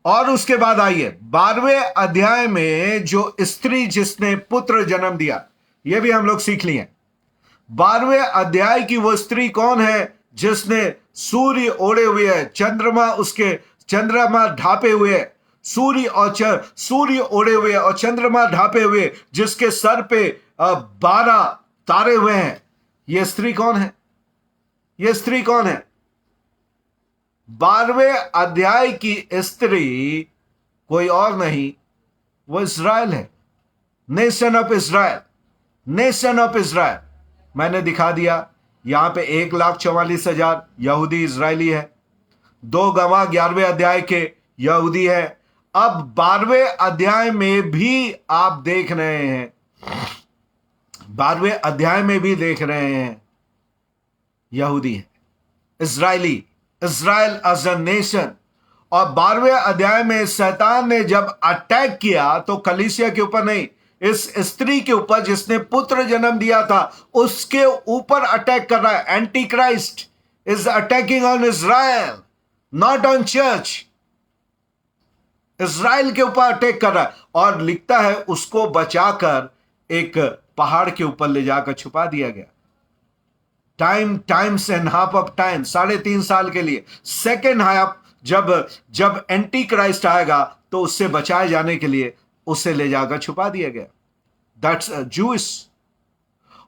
C: और उसके बाद आइए 12वें अध्याय में जो स्त्री जिसने पुत्र जन्म दिया, यह भी हम लोग सीख लिए। 12वें अध्याय की वो स्त्री कौन है? जिसने सूर्य ओढ़े हुए है, चंद्रमा ढापे हुए है, सूर्य ओढ़े हुए और चंद्रमा ढापे हुए, जिसके सर पे 12 तारे हुए हैं। यह स्त्री कौन है? यह स्त्री कौन है? 12वें अध्याय की स्त्री कोई और नहीं, वो इज़राइल है। Nation of Israel, nation of Israel. मैंने दिखा दिया, यहां पे 1,44,000 यहूदी इज़राइली है। 2 गवाह 11वें अध्याय के यहूदी है। अब 12वें अध्याय में भी आप देख रहे हैं, 12वें अध्याय में भी देख रहे हैं यहूदी है, Israeli, Israel as a nation. और 12वें अध्याय में शैतान ने जब अटैक किया तो कलीसिया के ऊपर नहीं, इस स्त्री के ऊपर जिसने पुत्र जन्म दिया था, उसके ऊपर अटैक कर रहा है। Anti Christ is attacking on Israel, not on church. Israel के ऊपर अटैक कर रहा है, और लिखता है उसको बचाकर एक पहाड़ के ऊपर ले जाकर छुपा दिया गया। Times and half of time, 3.5 साल के लिए। सेकेंड हाफ जब एंटी क्राइस्ट आएगा तो उससे बचाए जाने के लिए उसे ले जाकर छुपा दिया गया। That's Jewish.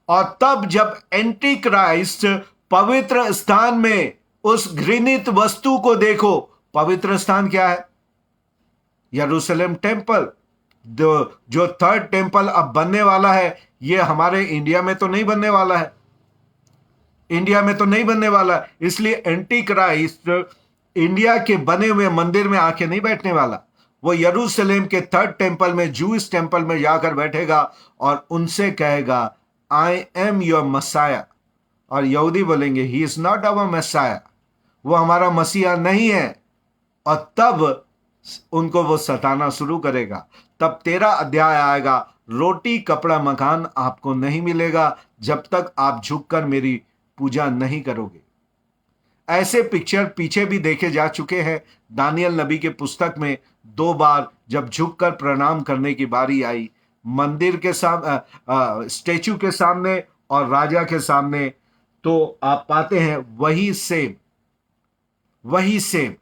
C: और तब जब एंटी क्राइस्ट पवित्र स्थान में उस घृणित वस्तु को देखो, पवित्र स्थान क्या है? यरूशलेम टेम्पल। जो 3rd टेम्पल अब बनने वाला है, ये हमारे इंडिया में तो नहीं बनने वाला है, इंडिया में तो नहीं बनने वाला है। इसलिए एंटी क्राइस्ट इंडिया के बने हुए मंदिर में आके नहीं बैठने वाला, वो यरूशलेम के 3rd टेम्पल में, जूइश टेम्पल में जाकर बैठेगा और उनसे कहेगा, आई एम योर मसाया। और यहूदी बोलेंगे, he is not our Messiah, वो हमारा मसीहा नहीं है। और तब उनको वो सताना शुरू करेगा। तब 13 अध्याय आएगा, रोटी कपड़ा मकान आपको नहीं मिलेगा जब तक आप झुककर मेरी पूजा नहीं करोगे। ऐसे पिक्चर पीछे भी देखे जा चुके हैं। दानियल नबी के पुस्तक में 2 बार जब झुककर प्रणाम करने की बारी आई, मंदिर के सामने, स्टेचू के सामने और राजा के सामने, तो आप पाते हैं वही सेम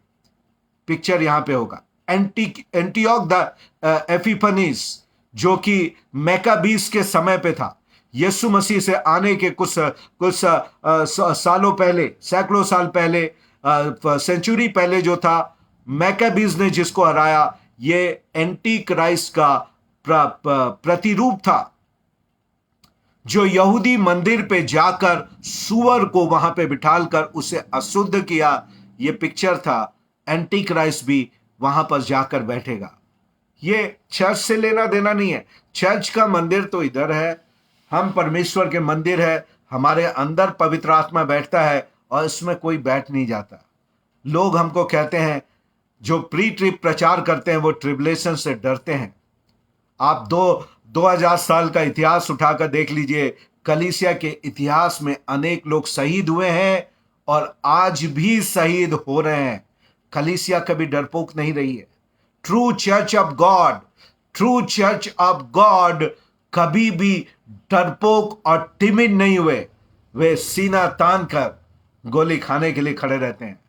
C: पिक्चर यहां पे होगा। एंटियोक द एपिफनीस, जो कि मैकाबीस के समय पे था, यीशु मसीह से आने के कुछ सालों पहले, सैकड़ों साल पहले, सेंचुरी पहले जो था, मैकाबीज ने जिसको हराया, ये एंटी क्राइस्ट का प्रतिरूप था, जो यहूदी मंदिर पे जाकर सुअर को वहां पे बिठालकर उसे अशुद्ध किया। ये पिक्चर था। एंटी क्राइस्ट भी वहां पर जाकर बैठेगा। ये चर्च से लेना देना नहीं है। चर्च का मंदिर तो इधर है, हम परमेश्वर के मंदिर है, हमारे अंदर पवित्र आत्मा बैठता है और इसमें कोई बैठ नहीं जाता। लोग हमको कहते हैं, जो प्री ट्रिप प्रचार करते हैं, वो ट्रिबुलेशन से डरते हैं। आप 2000 साल का इतिहास उठाकर देख लीजिए, कलीसिया के इतिहास में अनेक लोग शहीद हुए हैं और आज भी शहीद हो रहे हैं। कलीसिया कभी डरपोक नहीं रही है। ट्रू चर्च ऑफ गॉड कभी भी डरपोक और टिमिड नहीं हुए। वे सीना तान कर गोली खाने के लिए खड़े रहते हैं।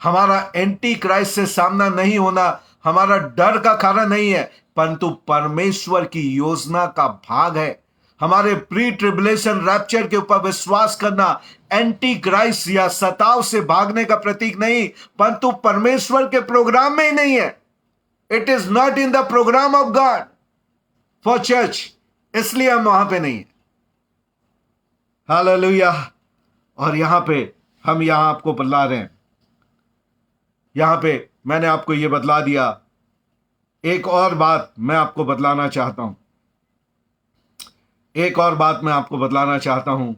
C: हमारा एंटी क्राइस्ट से सामना नहीं होना हमारा डर का कारण नहीं है, परंतु परमेश्वर की योजना का भाग है। हमारे प्री ट्रिबुलेशन रैप्चर के ऊपर विश्वास करना एंटी क्राइस्ट या सताव से भागने का प्रतीक नहीं, परंतु परमेश्वर के प्रोग्राम में ही नहीं है। It is not in the programme of God for church, इसलिए हम वहां पे नहीं है। हालेलुया। और यहां पे हम यहां आपको बतला रहे हैं, यहां पे मैंने आपको यह बतला दिया। एक और बात मैं आपको बतलाना चाहता हूं,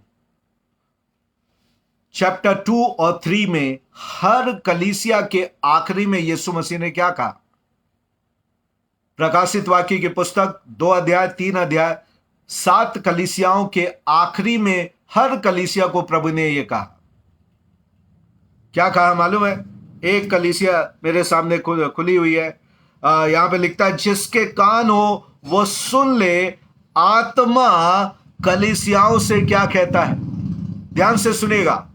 C: चैप्टर 2 और 3 में हर कलीसिया के आखिरी में यीशु मसीह ने क्या कहा? प्रकाशित वाक्य की पुस्तक 2 अध्याय 3 अध्याय 7 कलीसियाओं के आखिरी में हर कलीसिया को प्रभु ने यह कहा। क्या कहा मालूम है? एक कलीसिया मेरे सामने खुली हुई है, यहां पे लिखता है, जिसके कान हो वो सुन ले, आत्मा कलीसियाओं से क्या कहता है। ध्यान से सुनिएगा,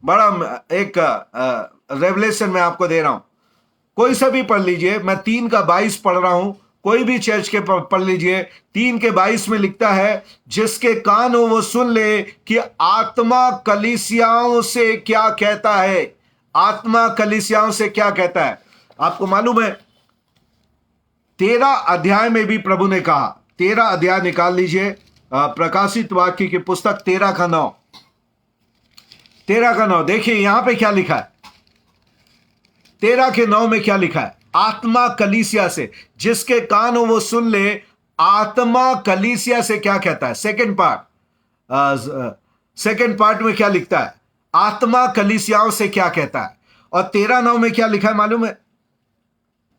C: बड़ा एक रेवलेशन मैं आपको दे रहा हूं। कोई सा भी पढ़ लीजिए, मैं 3 का 22 पढ़ रहा हूं, कोई भी चर्च के पढ़ लीजिए। 3 के 22 में लिखता है, जिसके कान हो वो सुन ले कि आत्मा कलीसियाओं से क्या कहता है। आत्मा कलीसियाओं से क्या कहता है? आपको मालूम है 13 अध्याय में भी प्रभु ने कहा। 13 अध्याय निकाल लीजिए, प्रकाशित वाक्य की पुस्तक 13 का 9। 13 का 9 देखिए यहां पे क्या लिखा है। 13 के 9 में क्या लिखा है? आत्मा कलीसिया से, जिसके कान हो वो सुन ले, आत्मा कलीसिया से क्या कहता है। सेकंड पार्ट में क्या लिखता है? आत्मा कलीसियाओं से क्या कहता है। और 13:9 में क्या लिखा है मालूम है?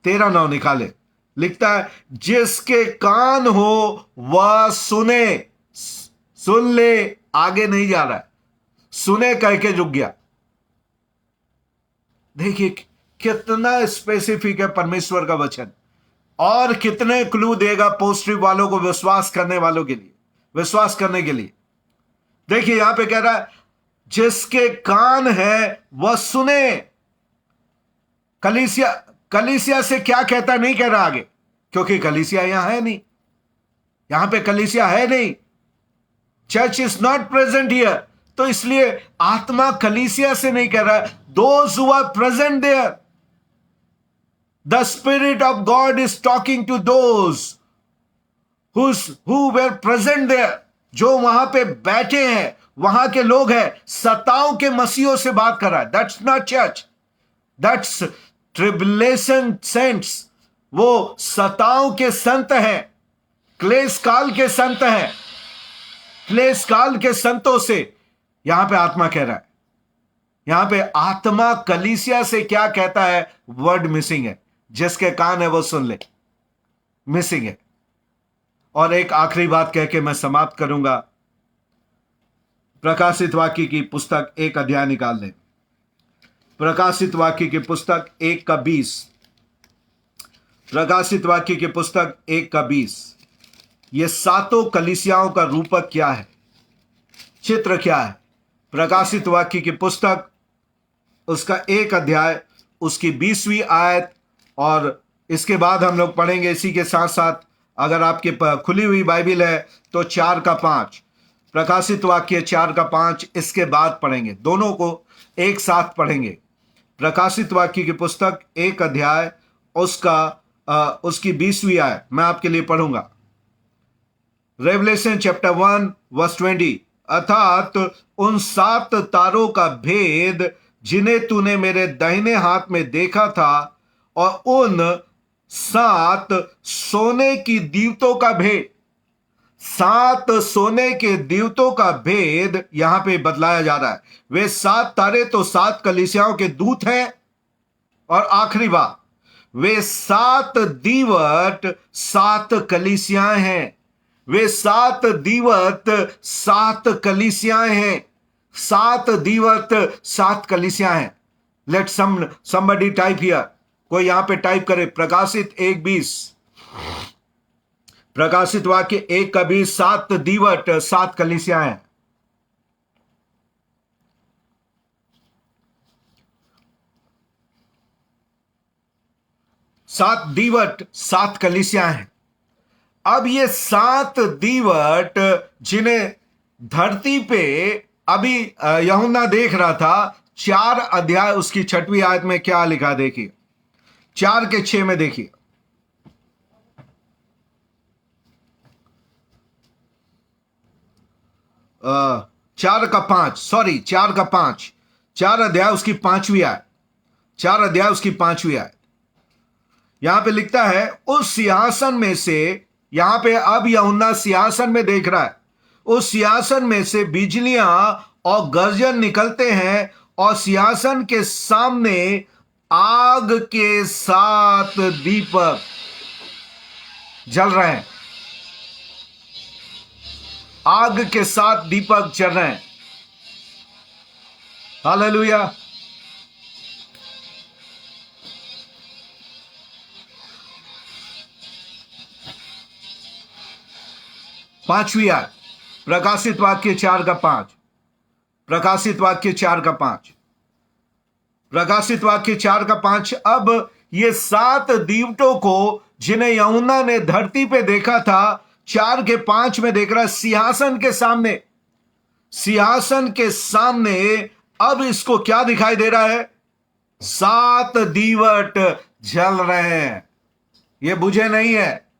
C: 13:9 निकाले, लिखता है, जिसके कान हो वह सुने। सुन ले, आगे नहीं जा रहा है, सुने कह के रुक गया। देखिए कितना स्पेसिफिक है परमेश्वर का वचन, और कितने क्लू देगा पॉजिटिव वालों को विश्वास करने के लिए। देखिए यहां पे कह रहा है, जिसके कान है वह सुने। कलीसिया से क्या कहता नहीं कह रहा आगे, क्योंकि कलीसिया यहां है नहीं, यहां पे कलीसिया है नहीं, church is not present here. तो इसलिए आत्मा कलीसिया से नहीं कह रहा है, those who are present there. The spirit of God is talking to those who were present there. जो वहां पे बैठे हैं, वहां के लोग हैं, सताओं के मसीहों से बात कर रहा है। That's not church, that's tribulation saints. वो सताओं के संत हैं, क्लेश काल के संत हैं। क्लेश काल के संतों से यहां पे आत्मा कह रहा है। यहां पे आत्मा कलीसिया से क्या कहता है? वर्ड मिसिंग है, जिसके कान है वो सुन ले, मिसिंग है। और एक आखिरी बात कह के मैं समाप्त करूंगा। प्रकाशित वाक्य की पुस्तक 1 अध्याय निकाल लें। प्रकाशित वाक्य की पुस्तक 1 का 20। प्रकाशित वाक्य की पुस्तक 1 का 20। ये सातों कलीसियाओं का रूपक क्या है, चित्र क्या है? प्रकाशित वाक्य की पुस्तक उसका 1 अध्याय उसकी 20वीं आयत, और इसके बाद हम लोग पढ़ेंगे इसी के साथ साथ, अगर आपके खुली हुई बाइबिल है तो 4 का 5। प्रकाशित वाक्य 4 का 5 इसके बाद पढ़ेंगे, दोनों को एक साथ पढ़ेंगे। प्रकाशित वाक्य की पुस्तक 1 अध्याय उसकी 20वीं आयत मैं आपके लिए पढ़ूंगा। रेवलेशन चैप्टर 1 वर्स 20, अर्थात उन 7 तारों का भेद जिन्हें तूने मेरे दाहिने हाथ में देखा था, और उन 7 सोने की दीवटों का भेद। 7 सोने के दीवटों का भेद यहां पे बतलाया जा रहा है। वे 7 तारे तो 7 कलीसियाओं के दूत हैं। और आखिरी बात, वे 7 दीवट 7 कलीसियाएं हैं। वे 7 दीवट 7 कलीसियाएं हैं। 7 दीवट 7 कलीसियां हैं। लेट somebody टाइप हियर, कोई यहां पे टाइप करे प्रकाशित 1:20। प्रकाशित वाक्य 1:20, 7 दीवट 7 कलीसियां हैं। 7 दीवट 7 कलीसियां हैं। अब ये 7 दीवट जिन्हें धरती पे अभी यूहन्ना देख रहा था, 4 अध्याय उसकी 6वीं आयत में क्या लिखा देखिए, 4:6 में देखिए। 4:5, सॉरी 4:5, 4 अध्याय उसकी 5वीं आयत, 4 अध्याय उसकी 5वीं आयत। यहां पे लिखता है उस सिंहासन में से, यहां पे अब यूहन्ना सिंहासन में देख रहा है, उस सिंहासन में से बिजलियां और गर्जन निकलते हैं और सिंहासन के सामने आग के 7 दीपक जल रहे हैं। आग के 7 दीपक जल रहे हैं। हालेलुया। पांचवी आयत, प्रकाशित वाक्य 4:5, प्रकाशित वाक्य 4:5, प्रकाशित वाक्य 4:5। अब ये 7 दीवटों को जिन्हें यूहन्ना ने धरती पे देखा था, 4:5 में देख रहा है सिंहासन के सामने, सिंहासन के सामने अब इसको क्या दिखाई दे रहा है? 7 दीवट जल रहे हैं। ये बुझे नहीं है,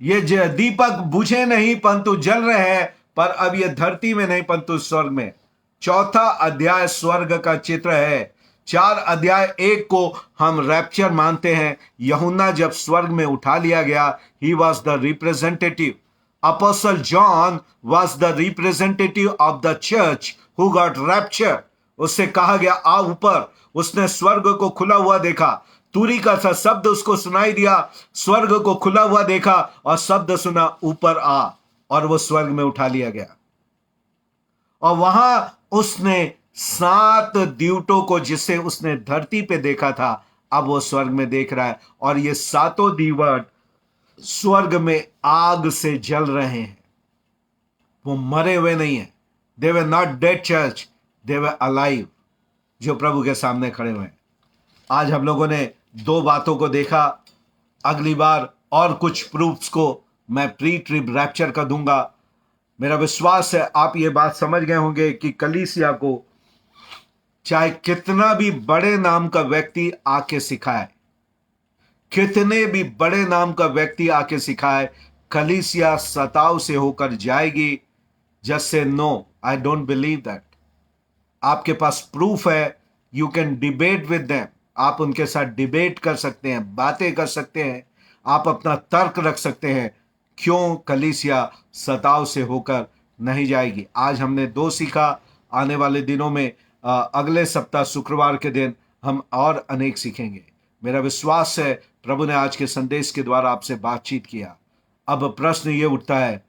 C: ये दीपक बुझे नहीं परंतु जल रहे हैं, पर अब ये धरती में नहीं परंतु स्वर्ग में। 4था अध्याय स्वर्ग का चित्र है। 4 अध्याय 1 को हम रैप्चर मानते हैं। यूहन्ना जब स्वर्ग में उठा लिया गया, he was the representative. Apostle John was the representative of the church who got rapture. उससे कहा गया आ ऊपर, उसने स्वर्ग को खुला हुआ देखा, तुरी का सा शब्द उसको सुनाई दिया, स्वर्ग को खुला हुआ देखा और शब्द सुना ऊपर आ, और वो स्वर्ग में उठा लिया गया। और वहां उसने 7 दीवटों को, जिसे उसने धरती पे देखा था, अब वो स्वर्ग में देख रहा है। और ये 7 दीवट स्वर्ग में आग से जल रहे हैं। वो मरे हुए नहीं है। They were not dead church, they were alive, जो प्रभु के सामने खड़े हुए हैं। आज हम लोगों ने 2 बातों को देखा। अगली बार और कुछ प्रूफ्स को मैं प्री ट्रिप रैप्चर का दूंगा। मेरा विश्वास है आप ये बात समझ गए होंगे कि कलीसिया को चाहे कितना भी बड़े नाम का व्यक्ति आके सिखाए, कितने भी बड़े नाम का व्यक्ति आके सिखाए, कलीसिया सताव से होकर जाएगी। Just say no, I don't believe that. आपके पास प्रूफ है, you can debate with them. आप उनके साथ डिबेट कर सकते हैं, बातें कर सकते हैं, आप अपना तर्क रख सकते हैं। क्यों कलीसिया सताव से होकर नहीं जाएगी? आज हमने 2 सीखा। आने वाले दिनों में अगले सप्ताह शुक्रवार के दिन हम और अनेक सीखेंगे। मेरा विश्वास है प्रभु ने आज के संदेश के द्वारा आपसे बातचीत किया। अब प्रश्न ये उठता है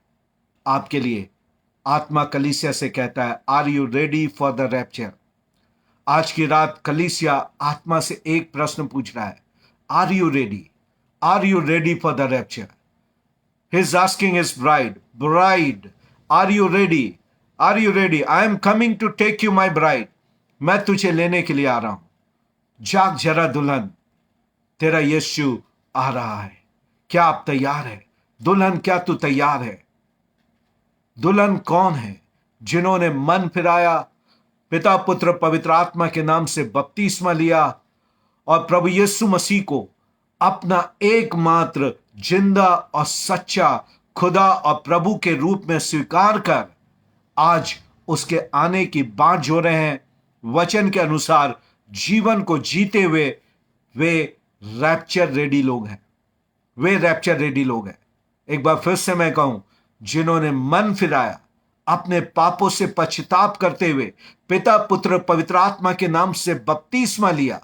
C: आपके लिए, आत्मा कलीसिया से कहता है, are you ready for the rapture? आज की रात कलीसिया आत्मा से एक प्रश्न पूछ रहा है, are you ready? Are you ready for the rapture? He is asking his bride, are you ready? Are you ready? I am coming to take you my bride. मैं तुझे लेने के लिए आ रहा हूं। जाग जरा दुल्हन, तेरा यीशु आ रहा है। क्या आप तैयार है? दुल्हन, क्या तू तैयार है? दुल्हन कौन है? जिन्होंने मन फिराया, पिता पुत्र पवित्र आत्मा के नाम से बपतिस्मा लिया और प्रभु यीशु मसीह को अपना एकमात्र जिंदा और सच्चा खुदा और प्रभु के रूप में स्वीकार कर आज उसके आने की बाट जो रहे हैं। वचन के अनुसार जीवन को जीते हुए वे रैप्चर रेडी लोग हैं। वे रैप्चर रेडी लोग हैं। एक बार फिर से मैं कहूं, जिन्होंने मन फिराया, अपने पापों से पश्चाताप करते हुए पिता पुत्र पवित्र आत्मा के नाम से बपतिस्मा लिया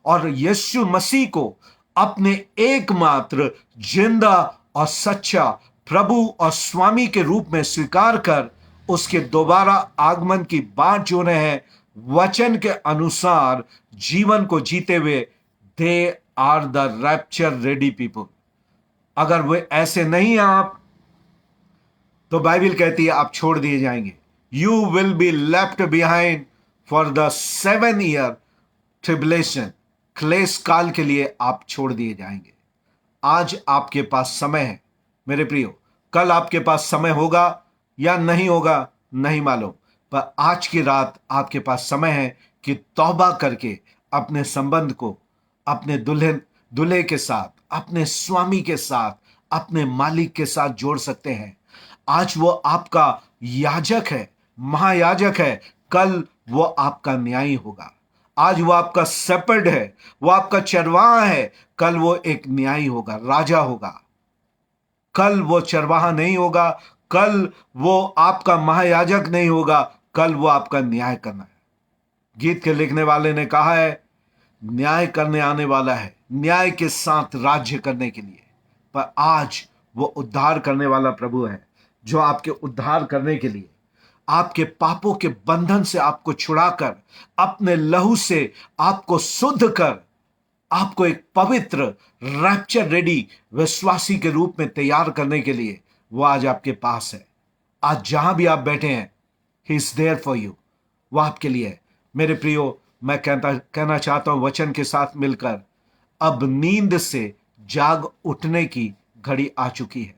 C: और यीशु मसीह को अपने एकमात्र जिंदा और सच्चा प्रभु और स्वामी के रूप में स्वीकार कर उसके दोबारा आगमन की बाट जो रहे हैं, वचन के अनुसार जीवन को जीते हुए, they are the rapture ready people. अगर वे ऐसे नहीं हैं आप, तो बाइबल कहती है आप छोड़ दिए जाएंगे। You will be left behind for the 7 year tribulation. क्लेश काल के लिए आप छोड़ दिए जाएंगे। आज आपके पास समय है मेरे प्रियो। कल आपके पास समय होगा या नहीं होगा नहीं मालूम, पर आज की रात आपके पास समय है कि तौबा करके अपने संबंध को अपने दूल्हे के साथ, अपने स्वामी के साथ, अपने मालिक के साथ जोड़ सकते हैं। आज वो आपका याजक है, महायाजक है। कल वो आपका न्यायी होगा। आज वो आपका शेपर्ड है, वो आपका चरवाहा है। कल वो एक न्यायी होगा, राजा होगा। कल वो चरवाहा नहीं होगा, कल वो आपका महायाजक नहीं होगा, कल वो आपका न्याय करना है। गीत के लिखने वाले ने कहा है, न्याय करने आने वाला है, न्याय के साथ राज्य करने के लिए। पर आज वो उद्धार करने वाला प्रभु है, जो आपके उद्धार करने के लिए, आपके पापों के बंधन से आपको छुड़ाकर, अपने लहू से आपको शुद्ध कर, आपको एक पवित्र रैप्चर रेडी विश्वासी के रूप में तैयार करने के लिए वो आज आपके पास है। आज जहां भी आप बैठे हैं, he is there for you. वो आपके लिए है। मेरे प्रियो, मैं कहना चाहता हूं वचन के साथ मिलकर, अब नींद से जाग उठने की घड़ी आ चुकी है।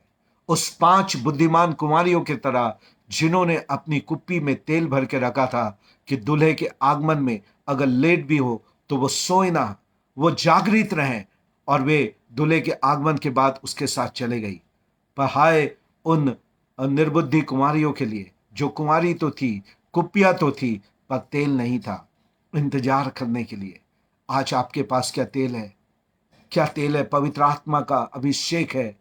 C: उस 5 बुद्धिमान कुमारियों की तरह जिन्होंने अपनी कुप्पी में तेल भर के रखा था कि दूल्हे के आगमन में अगर लेट भी हो तो वो सोए ना, वो जागृत रहें, और वे दूल्हे के आगमन के बाद उसके साथ चले गई। पर हाय उन निर्बुद्धि कुमारियों के लिए, जो कुमारी तो थी, कुप्पियां तो थी, पर तेल नहीं था इंतजार करने के लिए। आज आपके पास क्या तेल है? क्या तेल है? पवित्र आत्मा का अभिषेक है?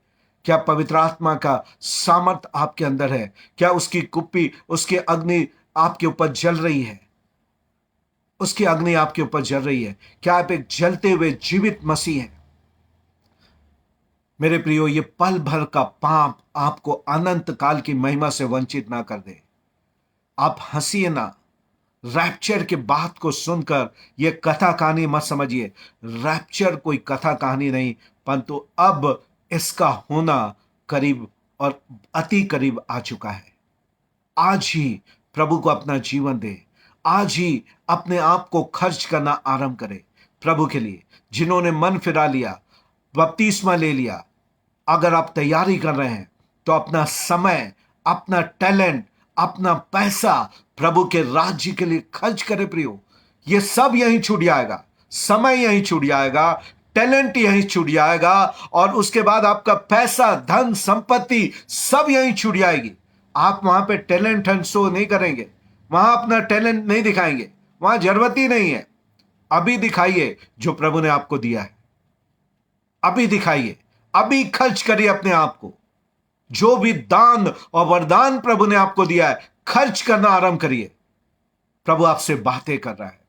C: क्या पवित्र आत्मा का सामर्थ आपके अंदर है? क्या उसकी कुप्पी, उसकी अग्नि आपके ऊपर जल रही है? उसकी अग्नि आपके ऊपर जल रही है? क्या आप एक जलते हुए जीवित मसीह हैं? मेरे प्रियो, ये पल भर का पाप आपको अनंत काल की महिमा से वंचित ना कर दे। आप हंसिए ना। रैप्चर के बात को सुनकर ये कथा कहानी मत समझिए। रैप्चर कोई कथा कहानी नहीं, परंतु अब इसका होना करीब और अति करीब आ चुका है। आज ही प्रभु को अपना जीवन दे। आज ही अपने आप को खर्च करना आरंभ करें प्रभु के लिए। जिन्होंने मन फिरा लिया, बपतिस्मा ले लिया, अगर आप तैयारी कर रहे हैं तो अपना समय, अपना टैलेंट, अपना पैसा प्रभु के राज्य के लिए खर्च करें प्रियो। ये सब यहीं छूट जाएगा। समय यहीं छूट जाएगा, टैलेंट यहीं छूट जाएगा, और उसके बाद आपका पैसा, धन, संपत्ति सब यहीं छूट जाएगी। आप वहां पे टैलेंट हंट शो नहीं करेंगे, वहां अपना टैलेंट नहीं दिखाएंगे, वहां जरूरत ही नहीं है। अभी दिखाइए जो प्रभु ने आपको दिया है। अभी दिखाइए, अभी खर्च करिए अपने आप को। जो भी दान और वरदान प्रभु ने आपको दिया है, खर्च करना आरंभ करिए। प्रभु आपसे बातें कर रहा है।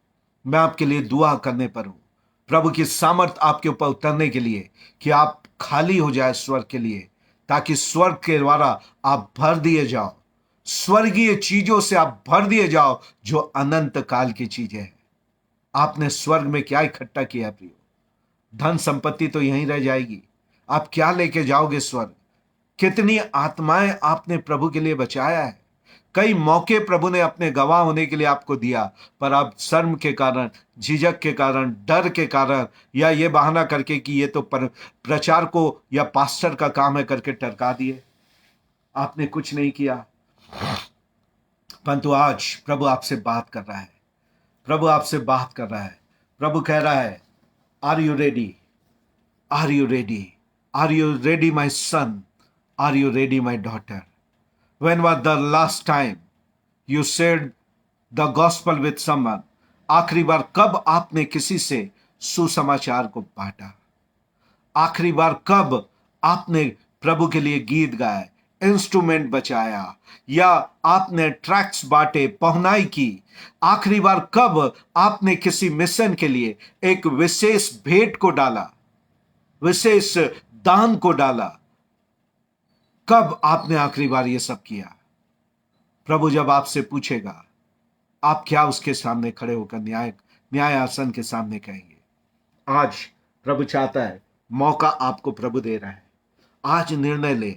C: मैं आपके लिए दुआ करने पर हूं, प्रभु की सामर्थ आपके ऊपर उतरने के लिए, कि आप खाली हो जाए स्वर्ग के लिए, ताकि स्वर्ग के द्वारा आप भर दिए जाओ। स्वर्गीय चीजों से आप भर दिए जाओ, जो अनंत काल की चीजें हैं। आपने स्वर्ग में क्या इकट्ठा किया प्रियो? धन संपत्ति तो यहीं रह जाएगी। आप क्या लेके जाओगे स्वर्ग? कितनी आत्माएं आपने प्रभु के लिए बचाया है। कई मौके प्रभु ने अपने गवाह होने के लिए आपको दिया, पर आप शर्म के कारण, झिझक के कारण, डर के कारण, या ये बहाना करके कि ये तो प्रचार को या पास्टर का काम है करके टरका दिए। आपने कुछ नहीं किया। परंतु आज प्रभु आपसे बात कर रहा है। प्रभु आपसे बात कर रहा है। प्रभु कह रहा है, are you ready? Are you ready? Are you ready my son? Are you ready my daughter? When was the last time you shared the gospel with someone? आखिरी बार कब आपने किसी से सुसमाचार को बांटा? आखिरी बार कब आपने प्रभु के लिए गीत गाए, इंस्ट्रूमेंट बचाया, या आपने ट्रैक्स बांटे, पहुनाई की? आखिरी बार कब आपने किसी मिशन के लिए एक विशेष भेंट को डाला, विशेष दान को डाला? कब आपने आखिरी बार ये सब किया? प्रभु जब आपसे पूछेगा, आप क्या उसके सामने खड़े होकर न्याय आसन के सामने कहेंगे? आज प्रभु चाहता है, मौका आपको प्रभु दे रहा है, आज निर्णय ले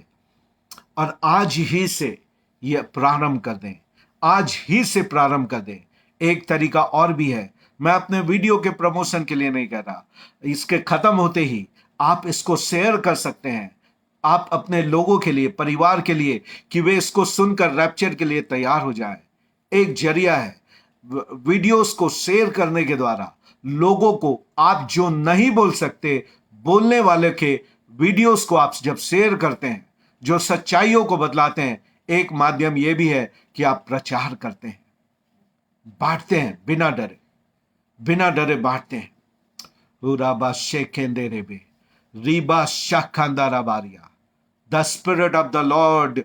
C: और आज ही से ये प्रारंभ कर दें, आज ही से प्रारंभ कर दें। एक तरीका और भी है, मैं अपने वीडियो के प्रमोशन के लिए नहीं कह रहा, इसके खत्म होते ही आप इसको शेयर कर सकते हैं, आप अपने लोगों के लिए, परिवार के लिए, कि वे इसको सुनकर रैप्चर के लिए तैयार हो जाए। एक जरिया है, वीडियोस को शेयर करने के द्वारा लोगों को आप जो नहीं बोल सकते, बोलने वाले के वीडियोस को आप जब शेयर करते हैं, जो सच्चाइयों को बतलाते हैं, एक माध्यम यह भी है कि आप प्रचार करते हैं, बांटते हैं, बिना डरे बांटते हैं। उराबा शेखेंदे रेबे रीबा शाखांदारा बारिया। The spirit of the Lord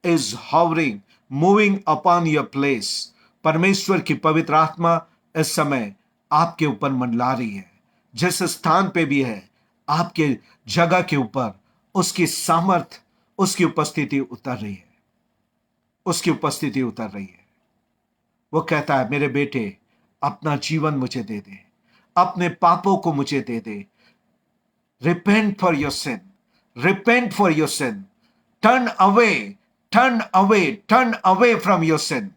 C: is hovering, moving upon your place. परमेश्वर की पवित्र आत्मा इस समय आपके ऊपर मंडला रही है। जिस स्थान पे भी है, आपके जगह के ऊपर उसकी सामर्थ, उसकी उपस्थिति उतर रही है, उसकी उपस्थिति उतर रही है। वो कहता है, मेरे बेटे अपना जीवन मुझे दे दे, अपने पापों को मुझे दे दे। Repent for your sin, repent for your sin, turn away from your sin.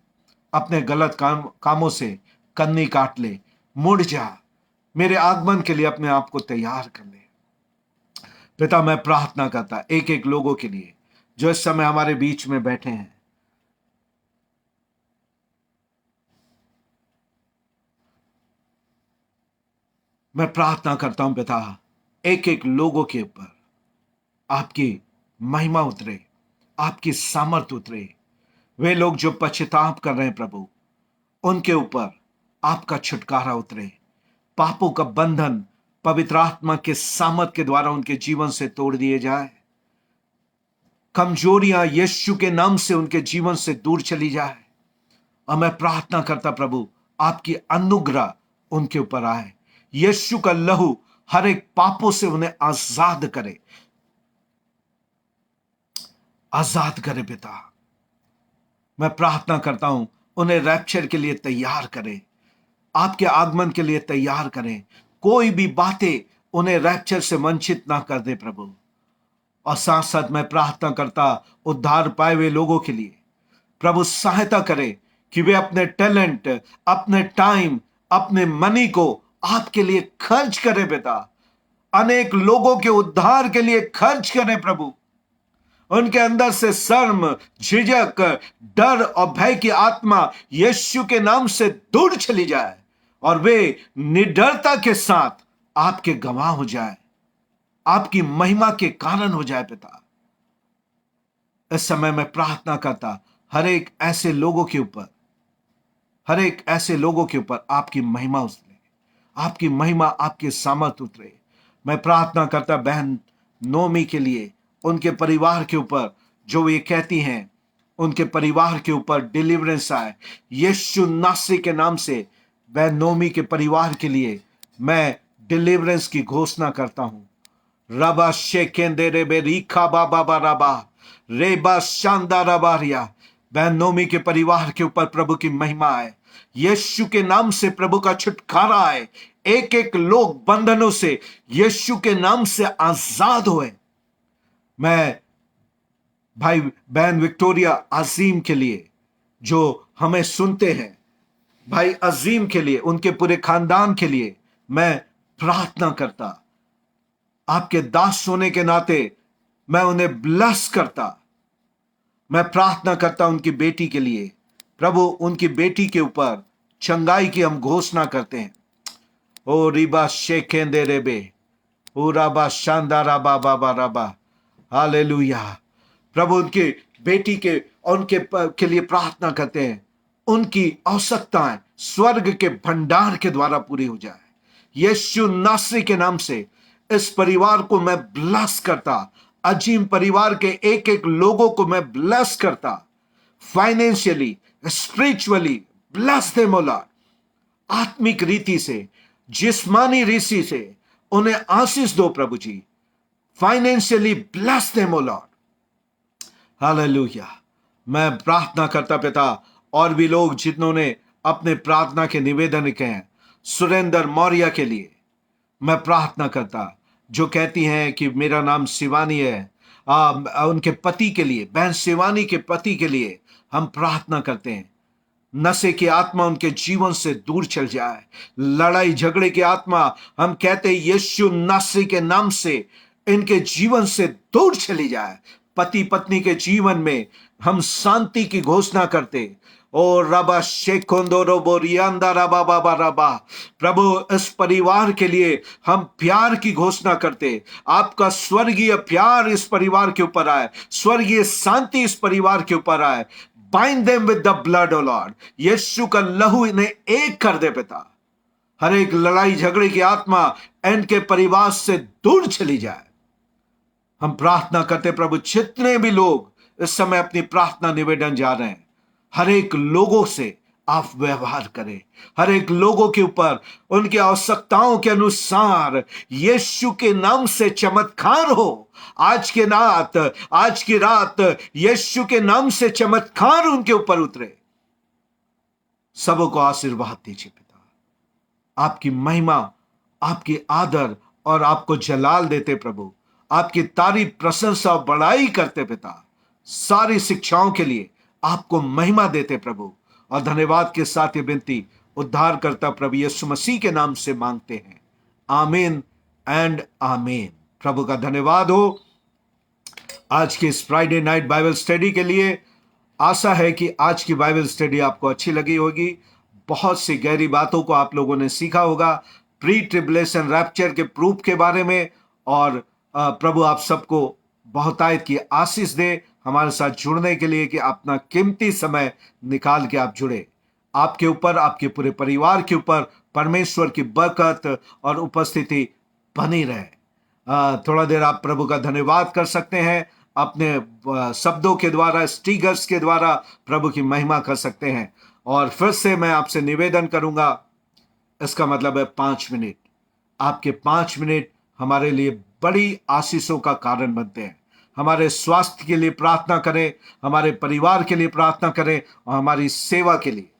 C: अपने गलत कामों से कन्नी काट ले, मुड़ जा, मेरे आगमन के लिए अपने आप को तैयार कर ले। पिता, मैं प्रार्थना करता एक एक लोगों के लिए जो इस समय हमारे बीच में बैठे हैं। मैं प्रार्थना करता हूं पिता, एक एक लोगों के ऊपर आपकी महिमा उतरे, आपकी सामर्थ उतरे। वे लोग जो पश्चाताप कर रहे हैं प्रभु, उनके ऊपर आपका छुटकारा उतरे। पापों का बंधन पवित्र आत्मा के सामर्थ के द्वारा उनके जीवन से तोड़ दिए जाए। कमजोरियां यीशु के नाम से उनके जीवन से दूर चली जाए। और मैं प्रार्थना करता प्रभु, आपकी अनुग्रह उनके ऊपर आए। यीशु का लहू हर एक पापों से उन्हें आजाद करे, आजाद करे पिता। मैं प्रार्थना करता हूं, उन्हें रैप्चर के लिए तैयार करें, आपके आगमन के लिए तैयार करें। कोई भी बातें उन्हें रैप्चर से वंचित ना कर दे प्रभु। और साथ साथ मैं प्रार्थना करता उद्धार पाए हुए लोगों के लिए, प्रभु सहायता करे कि वे अपने टैलेंट, अपने टाइम, अपने मनी को आपके लिए खर्च करें पिता। अनेक लोगों के उद्धार के लिए खर्च करें प्रभु। उनके अंदर से शर्म, झिझक, डर और भय की आत्मा यीशु के नाम से दूर चली जाए और वे निडरता के साथ आपके गवाह हो जाए, आपकी महिमा के कारण हो जाए पिता। इस समय मैं प्रार्थना करता हर एक ऐसे लोगों के ऊपर, हर एक ऐसे लोगों के ऊपर आपकी महिमा उतरे, आपकी महिमा, आपके सामर्थ उतरे। मैं प्रार्थना करता बहन नोमी के लिए, उनके परिवार के ऊपर, जो ये कहती हैं उनके परिवार के ऊपर डिलीवरेंस आए यीशु नासरी के नाम से। बहन नोमी के परिवार के लिए मैं डिलीवरेंस की घोषणा करता हूं। रबा शेकेंदे रेबे रीखा बाबा बाराबा रेबा शानदा रबारिया। बहन नोमी के परिवार के ऊपर प्रभु की महिमा आए, यीशु के नाम से प्रभु का छुटकारा आए। एक एक लोग बंधनों से यीशु के नाम से आजाद हुए। मैं भाई बहन विक्टोरिया अजीम के लिए, जो हमें सुनते हैं, भाई अजीम के लिए, उनके पूरे खानदान के लिए मैं प्रार्थना करता। आपके दास होने के नाते मैं उन्हें ब्लेस करता। मैं प्रार्थना करता उनकी बेटी के लिए, प्रभु उनकी बेटी के ऊपर चंगाई की हम घोषणा करते हैं। ओ रिबा शेखेंदे रेबे ओ राबा शानदारा बाबा बाराबा हालेलुया। प्रभु उनकी बेटी के और उनके के लिए प्रार्थना करते हैं, उनकी आवश्यकताएं स्वर्ग के भंडार के द्वारा पूरी हो जाए। यीशु नासरी के नाम से इस परिवार को मैं ब्लेस करता। अजीम परिवार के एक एक लोगों को मैं ब्लेस करता, फाइनेंशियली, स्पिरिचुअली ब्लेस देम ओ लॉर्ड। आत्मिक रीति से, जिस्मानी रीति से उन्हें आशीष दो प्रभु जी। फाइनेंशियली ब्लेस देम ओ लॉर्ड। हालेलुया। मैं प्रार्थना करता पिता, और भी लोग जिन्होंने अपने प्रार्थना के निवेदन लिखे हैं, सुरेंद्र मौर्य के लिए मैं प्रार्थना करता, जो कहती हैं कि मेरा नाम शिवानी है। उनके पति के लिए, बहन शिवानी के पति के लिए हम प्रार्थना करते हैं, नशे की आत्मा उनके जीवन से दूर चल जाए, लड़ाई झगड़े की आत्मा हम कहते हैं यीशु नासरी के नाम से इनके जीवन से दूर चली जाए। पति पत्नी के जीवन में हम शांति की घोषणा करते। ओ रबा शेखोंदो रोबो रियांदा रबा बाबा रबा, प्रभु इस परिवार के लिए हम प्यार की घोषणा करते। आपका स्वर्गीय प्यार इस परिवार के ऊपर आए, स्वर्गीय शांति इस परिवार के ऊपर आए। Bind them with the blood O Lord, Yeshu का लहू इन्हें एक कर दे पिता। हर एक लड़ाई झगड़े की आत्मा इनके परिवार से दूर चली जाए। हम प्रार्थना करते प्रभु, जितने भी लोग इस समय अपनी प्रार्थना निवेदन जा रहे हैं, हर एक लोगों से आप व्यवहार करें, हर एक लोगों के ऊपर उनकी आवश्यकताओं के अनुसार यीशु के नाम से चमत्कार हो। आज की रात यीशु के नाम से चमत्कार उनके ऊपर उतरे। सबों को आशीर्वाद दीजिए पिता। आपकी महिमा, आपकी आदर और आपको जलाल देते प्रभु, आपकी तारीफ, प्रशंसा और बड़ाई करते पिता। सारी शिक्षाओं के लिए आपको महिमा देते प्रभु, और धन्यवाद के साथ ये विनती उद्धार करता प्रभु यीशु मसीह के नाम से मांगते हैं, आमीन एंड आमीन। प्रभु का धन्यवाद हो आज की इस फ्राइडे नाइट बाइबल स्टडी के लिए। आशा है कि आज की बाइबल स्टडी आपको अच्छी लगी होगी। बहुत सी गहरी बातों को आप लोगों ने सीखा होगा, प्री ट्रिबुलेशन रैप्चर के प्रूफ के बारे में। और प्रभु आप सबको बहुतायत की आशीष दे। हमारे साथ जुड़ने के लिए कि अपना कीमती समय निकाल के आप जुड़े। आपके ऊपर, आपके पूरे परिवार के ऊपर परमेश्वर की बरकत और उपस्थिति बनी रहे। थोड़ा देर आप प्रभु का धन्यवाद कर सकते हैं, अपने शब्दों के द्वारा, स्टिकर्स के द्वारा प्रभु की महिमा कर सकते हैं। और फिर से मैं आपसे निवेदन करूंगा, इसका मतलब है 5 मिनट। आपके 5 मिनट हमारे लिए बड़ी आशीषों का कारण बनते हैं। हमारे स्वास्थ्य के लिए प्रार्थना करें, हमारे परिवार के लिए प्रार्थना करें और हमारी सेवा के लिए।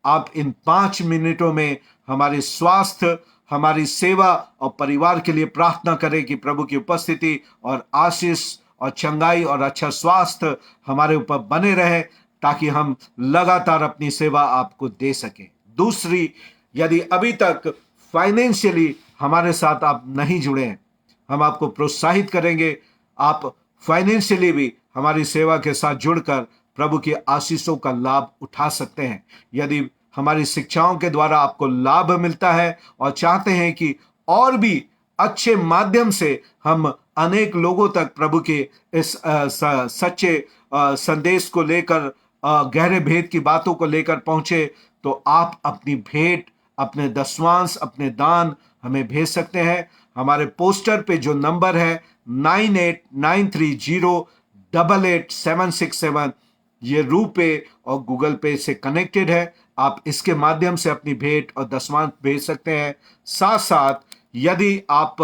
C: आप इन 5 मिनटों में हमारे स्वास्थ्य, हमारी सेवा और परिवार के लिए प्रार्थना करें कि प्रभु की उपस्थिति और आशीष और चंगाई और अच्छा स्वास्थ्य हमारे ऊपर बने रहे, ताकि हम लगातार अपनी सेवा आपको दे सकें। दूसरी, यदि अभी तक फाइनेंशियली हमारे साथ आप नहीं जुड़े हैं, हम आपको प्रोत्साहित करेंगे। आप फाइनेंशियली भी हमारी सेवा के साथ जुड़कर प्रभु की आशीषों का लाभ उठा सकते हैं। यदि हमारी शिक्षाओं के द्वारा आपको लाभ मिलता है और चाहते हैं कि और भी अच्छे माध्यम से हम अनेक लोगों तक प्रभु के इस सच्चे संदेश को लेकर, गहरे भेद की बातों को लेकर पहुंचे, तो आप अपनी भेंट, अपने दशवांश, अपने दान हमें भेज सकते हैं। हमारे पोस्टर पे जो नंबर है 9893088767, ये रूपे और गूगल पे से कनेक्टेड है। आप इसके माध्यम से अपनी भेंट और दशवांश भेज सकते हैं। साथ साथ यदि आप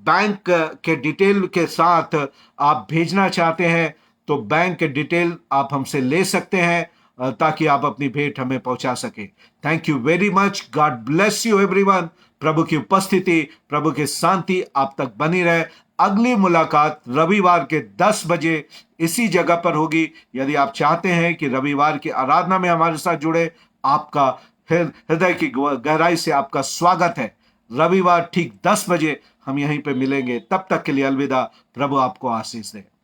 C: बैंक के डिटेल के साथ आप भेजना चाहते हैं, तो बैंक के डिटेल आप हमसे ले सकते हैं, ताकि आप अपनी भेंट हमें पहुंचा सके। Thank you very much. God bless you everyone. प्रभु की उपस्थिति, प्रभु की शांति आप तक बनी रहे। अगली मुलाकात रविवार के 10 बजे इसी जगह पर होगी। यदि आप चाहते हैं कि रविवार की आराधना में हमारे साथ जुड़े, आपका हृदय की गहराई से आपका स्वागत है। रविवार ठीक 10 बजे हम यहीं पे मिलेंगे। तब तक के लिए अलविदा। प्रभु आपको आशीष दे।